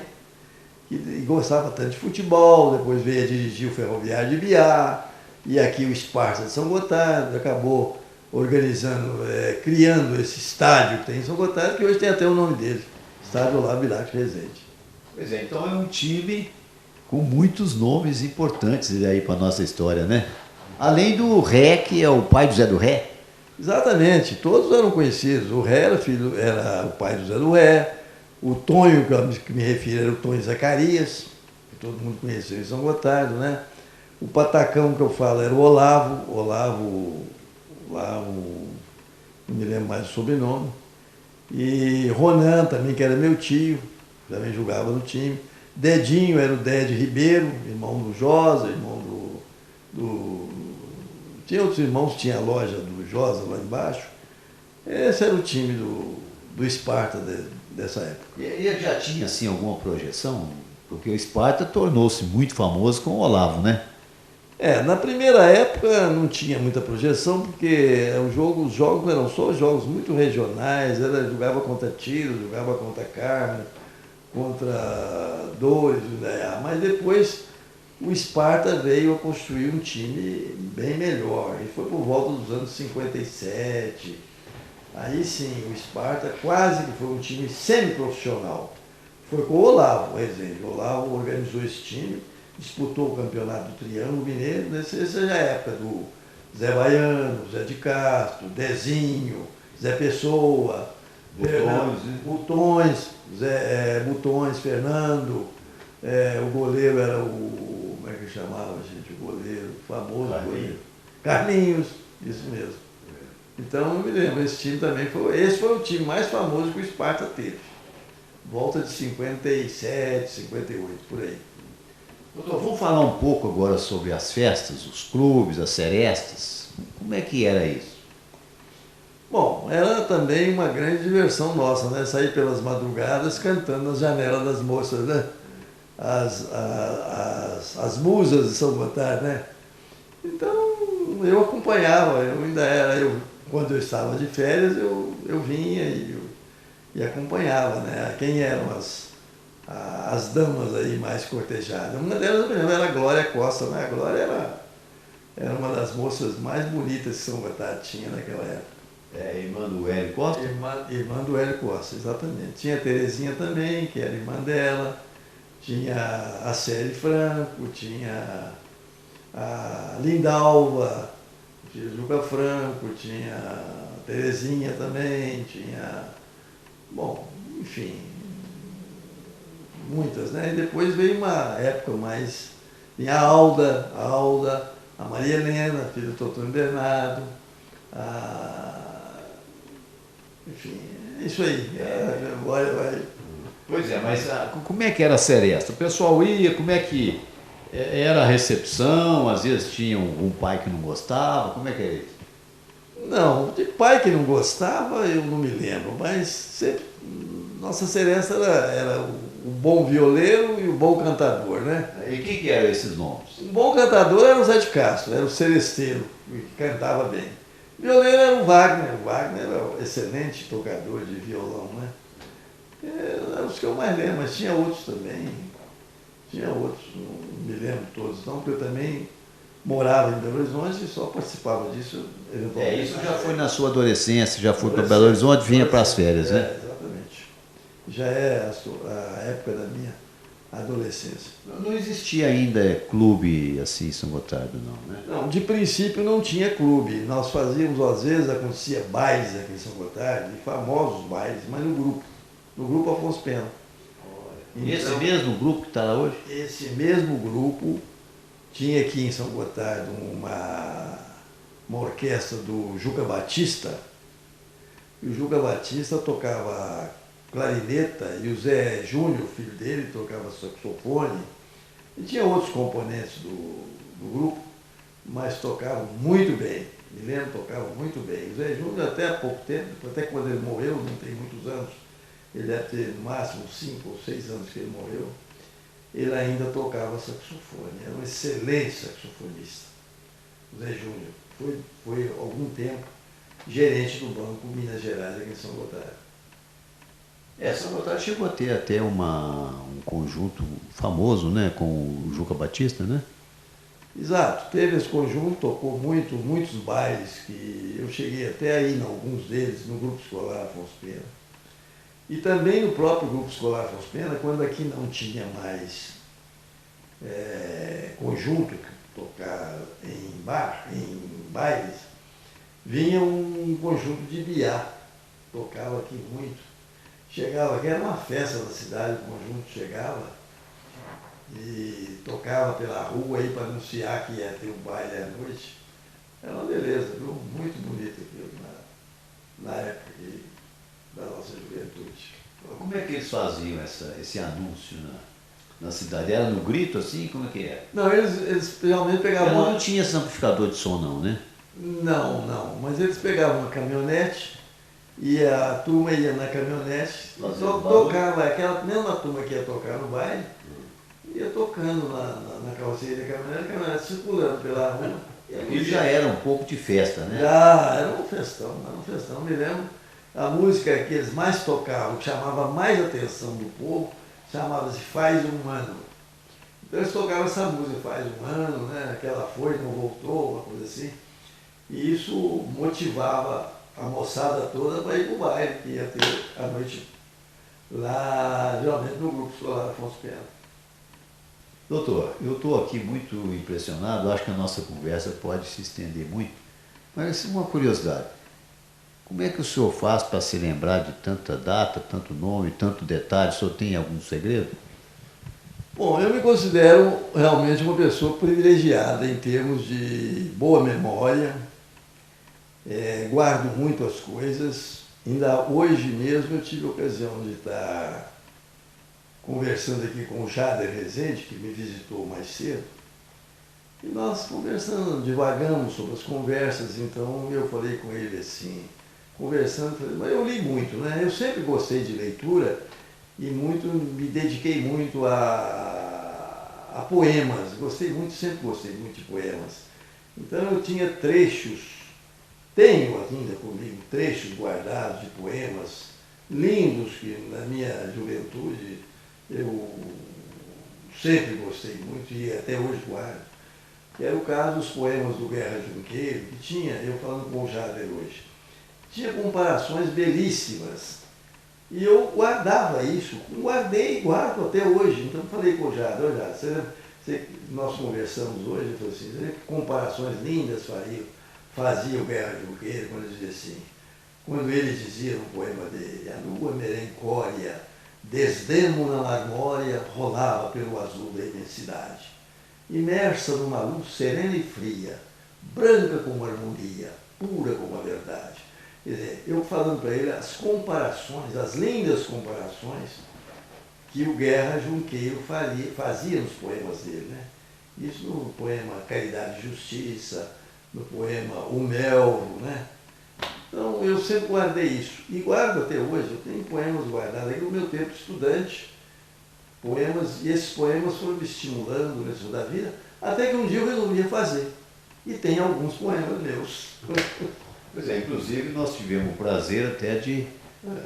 E gostava tanto de futebol, depois veio a dirigir o Ferroviário de Biá, e aqui o Esparta de São Gotardo, acabou organizando, criando esse estádio que tem em São Gotardo, que hoje tem até o nome dele, Estádio Olavo Bilac de Rezende. Pois é, então é um time com muitos nomes importantes aí para a nossa história, né? Além do Ré, que é o pai do Zé do Ré. Exatamente, todos eram conhecidos. O Ré era o pai do Zé do Ré, o Tonho, que me refiro, era o Tonho Zacarias, que todo mundo conheceu em São Gotardo, né? O Patacão que eu falo era o Olavo, não me lembro mais do sobrenome. E Ronan também, que era meu tio, também jogava no time. Dedinho era o Dede Ribeiro, irmão do Josa, irmão do... Tinha outros irmãos, tinha a loja do Josa lá embaixo. Esse era o time do Esparta dessa época. E ele já tinha, assim, alguma projeção? Porque o Esparta tornou-se muito famoso com o Olavo, né? Na primeira época não tinha muita projeção, porque os jogos eram só jogos muito regionais, jogava contra Tiro, jogava contra Carmo, contra Dores, mas depois o Esparta veio a construir um time bem melhor, e foi por volta dos anos 57, aí sim, o Esparta quase que foi um time semiprofissional, foi com o Olavo Rezende. O Olavo organizou esse time, disputou o campeonato do Triângulo Mineiro, essa é a época do Zé Baiano, Zé de Castro, Dezinho, Zé Pessoa, Butões, Fernando, o goleiro era como é que chamava, gente, o goleiro, famoso goleiro. Carlinhos, isso mesmo. Então eu me lembro, esse foi o time mais famoso que o Esparta teve. Volta de 57, 58, por aí. Doutor, vamos falar um pouco agora sobre as festas, os clubes, as serestas. Como é que era isso? Bom, era também uma grande diversão nossa, né? Sair pelas madrugadas cantando nas janelas das moças, né? As musas de São Gotardo, né? Então, eu acompanhava, quando eu estava de férias, eu vinha e acompanhava, né? Quem eram as damas aí mais cortejadas. Uma delas, por exemplo, era a Glória Costa, né? A Glória era uma das moças mais bonitas que São Gotardo tinha naquela época. Irmã do Hélio Costa? Irmã do Hélio Costa, exatamente. Tinha a Terezinha também, que era irmã dela, tinha a Célia Franco, tinha a Lindalva, tinha Juca Franco, tinha a Terezinha também, bom, enfim, muitas, né? E depois veio uma época mais, tinha a Alda, a Maria Helena, filha do Totônio Bernardo, enfim, é isso aí. Pois é, mas como é que era a seresta? O pessoal ia, como é que era a recepção? Às vezes tinha um pai que não gostava, como é que era isso? Não, de pai que não gostava eu não me lembro, mas sempre, nossa seresta era o bom violeiro e o bom cantador, né? E quem que eram esses nomes? O bom cantador era o Zé de Castro, era o seresteiro, que cantava bem. Violeiro era o Wagner era um excelente tocador de violão, né? Eram os que eu mais lembro, mas tinha outros também. Não me lembro todos não, porque eu também morava em Belo Horizonte e só participava disso. Isso já foi na sua adolescência, já foi para Belo Horizonte, vinha para as férias, né? Exatamente. Já é a época da minha adolescência. Não existia ainda clube assim em São Gotardo, não, né? Não, de princípio não tinha clube. Nós fazíamos, às vezes, acontecia bailes aqui em São Gotardo, famosos bailes, mas no grupo. no grupo Afonso Pena. E esse mesmo grupo que está lá hoje? Esse mesmo grupo tinha aqui em São Gotardo uma orquestra do Juca Batista, e o Juca Batista tocava clarineta, e o Zé Júnior, filho dele, tocava saxofone, e tinha outros componentes do grupo, mas tocavam muito bem. Me lembro, tocavam muito bem. O Zé Júnior, até há pouco tempo, até quando ele morreu, não tem muitos anos, ele deve ter no máximo 5 ou 6 anos que ele morreu, ele ainda tocava saxofone. Era um excelente saxofonista, o Zé Júnior. Foi há algum tempo gerente do Banco Minas Gerais aqui em São Gotardo. São Gotardo chegou a ter até um conjunto famoso, né, com o Juca Batista, né? Exato, teve esse conjunto, tocou muitos bailes, que eu cheguei até aí em alguns deles, no Grupo Escolar Afonso Pena. E também no próprio Grupo Escolar Afonso Pena, quando aqui não tinha mais conjunto que tocar em bailes, vinha um conjunto de biá, tocava aqui muito. Chegava aqui, era uma festa na cidade, o conjunto chegava e tocava pela rua aí para anunciar que ia ter um baile à noite. Era uma beleza, viu? Muito bonito aquilo na época da nossa juventude. Como é que eles faziam esse anúncio na cidade? Era no grito assim? Como é que era? Não, eles realmente pegavam... Não tinha esse amplificador de som não, né? Não, mas eles pegavam uma caminhonete e a turma ia na caminhonete, tocava, aquela mesma turma que ia tocar no baile, ia tocando na carroceria da caminhonete, a caminhonete circulando pela rua. E já era um pouco de festa, né? Já, era um festão, me lembro. A música que eles mais tocavam, que chamava mais atenção do povo, chamava-se Faz um Ano. Então eles tocavam essa música, Faz um Ano, né? Aquela foi, não voltou, uma coisa assim. E isso motivava a moçada toda para ir para o baile, que ia ter a noite lá, geralmente no Grupo Escolar Afonso Pena. Doutor, eu estou aqui muito impressionado, acho que a nossa conversa pode se estender muito, mas uma curiosidade, como é que o senhor faz para se lembrar de tanta data, tanto nome, tanto detalhe, o senhor tem algum segredo? Bom, eu me considero realmente uma pessoa privilegiada em termos de boa memória, guardo muito as coisas. Ainda hoje mesmo eu tive a ocasião de estar conversando aqui com o Jader Rezende, que me visitou mais cedo, e nós conversando, divagamos sobre as conversas. Então eu falei com ele assim, conversando, falei, mas eu li muito, né? Eu sempre gostei de leitura e me dediquei muito a poemas, sempre gostei muito de poemas. Então eu tinha tenho ainda comigo trechos guardados de poemas lindos que na minha juventude eu sempre gostei muito e até hoje guardo. Que era o caso dos poemas do Guerra Junqueiro, que tinha, eu falando com o Jader hoje, tinha comparações belíssimas. E eu guardava isso, guardei e guardo até hoje. Então falei com o Jader, nós conversamos hoje, ele falou assim, que comparações lindas fazia o Guerra Junqueiro, quando ele dizia assim, quando ele dizia no poema dele, a lua merencória, desdemo na marmórea, rolava pelo azul da imensidade, imersa numa luz serena e fria, branca como harmonia, pura como a verdade. Quer dizer, eu falando para ele as comparações, as lindas comparações que o Guerra Junqueiro fazia nos poemas dele, né? Isso no poema Caridade e Justiça, no poema O Melro, né? Então eu sempre guardei isso, e guardo até hoje. Eu tenho poemas guardados aí no meu tempo de estudante, e esses poemas foram me estimulando no resto da vida, até que um dia eu resolvi fazer, e tem alguns poemas meus. Pois é, inclusive nós tivemos o prazer até de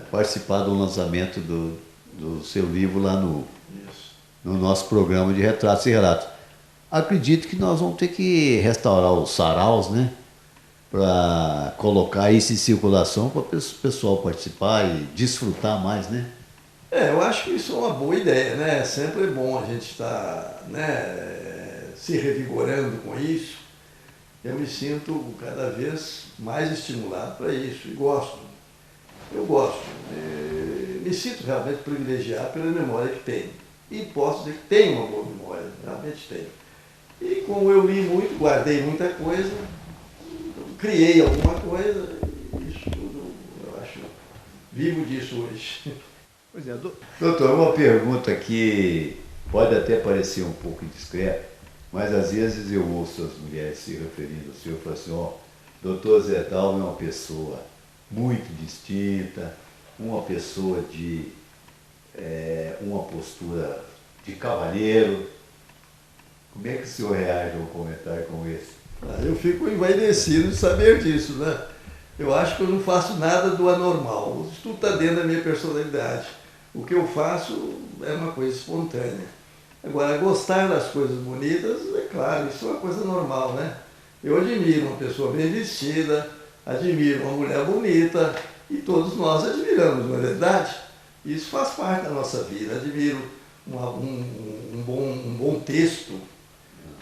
participar do lançamento do seu livro lá no nosso programa de Retratos e Relatos. Acredito que nós vamos ter que restaurar os saraus, né? Para colocar isso em circulação para o pessoal participar e desfrutar mais, né? Eu acho que isso é uma boa ideia, né? É sempre bom a gente estar, né, se revigorando com isso. Eu me sinto cada vez mais estimulado para isso e gosto. Eu gosto. me sinto realmente privilegiado pela memória que tenho. E posso dizer que tenho uma boa memória, realmente tenho. E como eu li muito, guardei muita coisa, criei alguma coisa, isso tudo, eu acho, vivo disso hoje. Pois é, doutor, uma pergunta que pode até parecer um pouco indiscreta, mas às vezes eu ouço as mulheres se referindo ao senhor e falam assim, ó, doutor Zé Dalmo é uma pessoa muito distinta, uma pessoa de uma postura de cavalheiro. Como é que o senhor reage a um comentário como esse? Eu fico envaidecido de saber disso, né? Eu acho que eu não faço nada do anormal. Isso tudo está dentro da minha personalidade. O que eu faço é uma coisa espontânea. Agora, gostar das coisas bonitas, é claro, isso é uma coisa normal, né? Eu admiro uma pessoa bem vestida, admiro uma mulher bonita, e todos nós admiramos, não é verdade? Isso faz parte da nossa vida. Admiro um bom texto,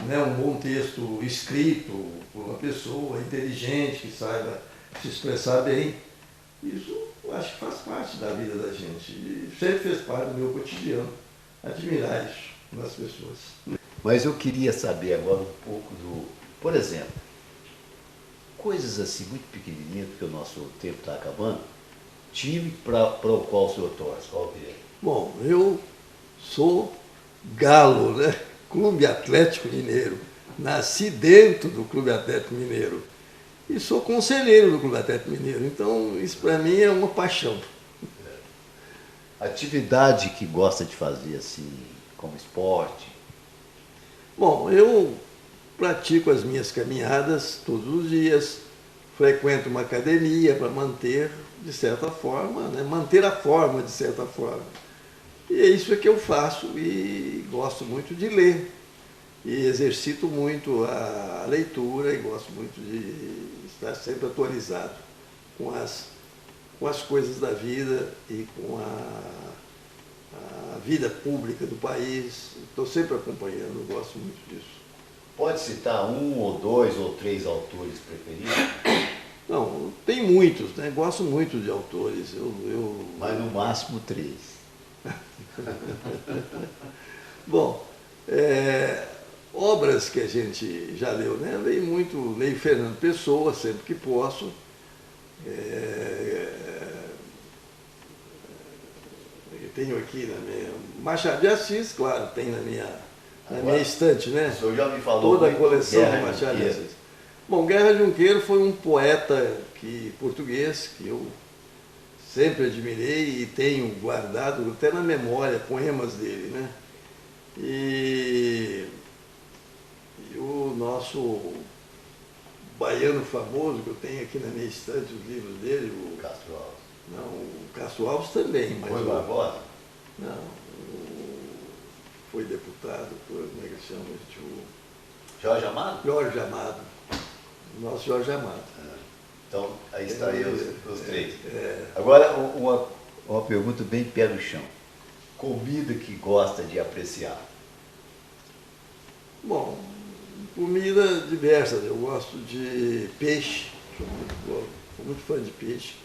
né? Um bom texto escrito por uma pessoa inteligente, que saiba se expressar bem. Isso eu acho que faz parte da vida da gente. E sempre fez parte do meu cotidiano, admirar isso nas pessoas. Mas eu queria saber agora um pouco por exemplo, coisas assim muito pequenininhas, porque o nosso tempo está acabando, time para o qual o senhor torce, qual que é? Bom, eu sou Galo, né? Clube Atlético Mineiro. Nasci dentro do Clube Atlético Mineiro. E sou conselheiro do Clube Atlético Mineiro. Então, isso para mim é uma paixão. Atividade que gosta de fazer assim, como esporte? Bom, eu pratico as minhas caminhadas todos os dias, frequento uma academia para manter, de certa forma, né? Manter a forma, de certa forma. E é isso que eu faço e gosto muito de ler. E exercito muito a leitura e gosto muito de estar sempre atualizado com as coisas da vida e com a vida pública do país. Estou sempre acompanhando, gosto muito disso. Pode citar um ou dois ou três autores preferidos? Não, tem muitos, né? Gosto muito de autores. Mas no máximo três. Bom, obras que a gente já leu, né? Leio Fernando Pessoa sempre que posso. Tenho aqui na minha... Machado de Assis, claro, tem na minha estante, né? O senhor já me falou toda a coleção Guerra de Machado de Junqueiro. Assis. Bom, Guerra Junqueiro foi um poeta português que eu sempre admirei e tenho guardado até na memória poemas dele, né? E o nosso baiano famoso, que eu tenho aqui na minha estante os livros dele, o Castro Alves. Não, o Castro Alves também, mas Foi Barbosa? Não, foi deputado, como é que chama? Jorge Amado? Jorge Amado. O nosso Jorge Amado. Então, aí está aí os três. Agora, uma pergunta bem pé no chão. Comida que gosta de apreciar? Bom, comida diversa. Eu gosto de peixe, sou muito fã de peixe.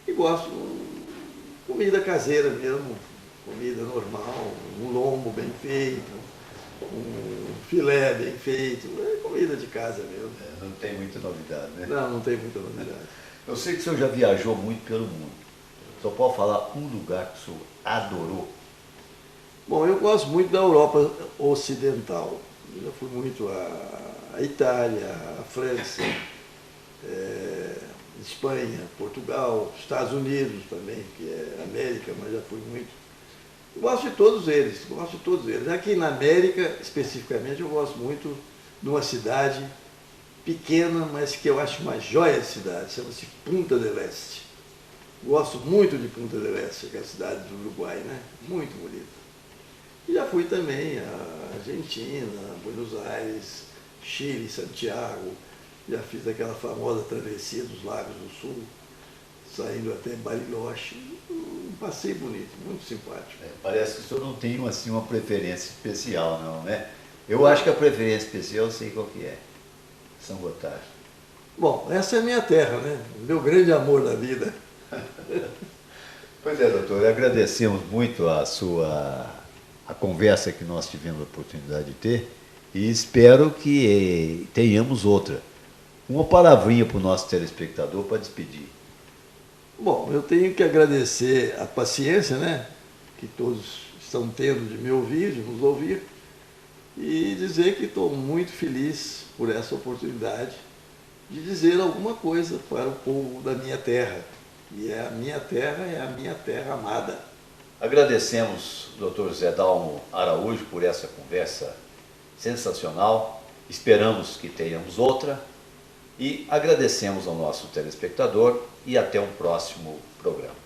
E gosto de comida caseira mesmo, comida normal, um lombo bem feito, um filé bem feito, comida de casa mesmo. Não tem muita novidade, né? Não tem muita novidade. Eu sei que o senhor já viajou muito pelo mundo. Só pode falar um lugar que o senhor adorou? Bom, eu gosto muito da Europa Ocidental. Eu já fui muito à Itália, à França, Espanha, Portugal, Estados Unidos também, que é América, mas já fui muito. Eu gosto de todos eles, Aqui na América, especificamente, eu gosto muito de uma cidade pequena, mas que eu acho uma joia de cidade, chama-se Punta del Este. Gosto muito de Punta del Este, que é a cidade do Uruguai, né? Muito bonita. E já fui também à Argentina, Buenos Aires, Chile, Santiago. Já fiz aquela famosa travessia dos Lagos do Sul, saindo até Bariloche. Um passeio bonito, muito simpático. Parece que o senhor não tem assim, uma preferência especial, não, né? Eu acho que a preferência especial eu sei qual que é. São Gotardo. Bom, essa é a minha terra, né? O meu grande amor da vida. Pois é, doutor, agradecemos muito a conversa que nós tivemos a oportunidade de ter e espero que tenhamos outra. Uma palavrinha para o nosso telespectador para despedir. Bom, eu tenho que agradecer a paciência, né, que todos estão tendo de me ouvir, de nos ouvir, e dizer que estou muito feliz por essa oportunidade de dizer alguma coisa para o povo da minha terra. E a minha terra é a minha terra amada. Agradecemos o Dr. José Dalmo Araújo por essa conversa sensacional. Esperamos que tenhamos outra e agradecemos ao nosso telespectador e até um próximo programa.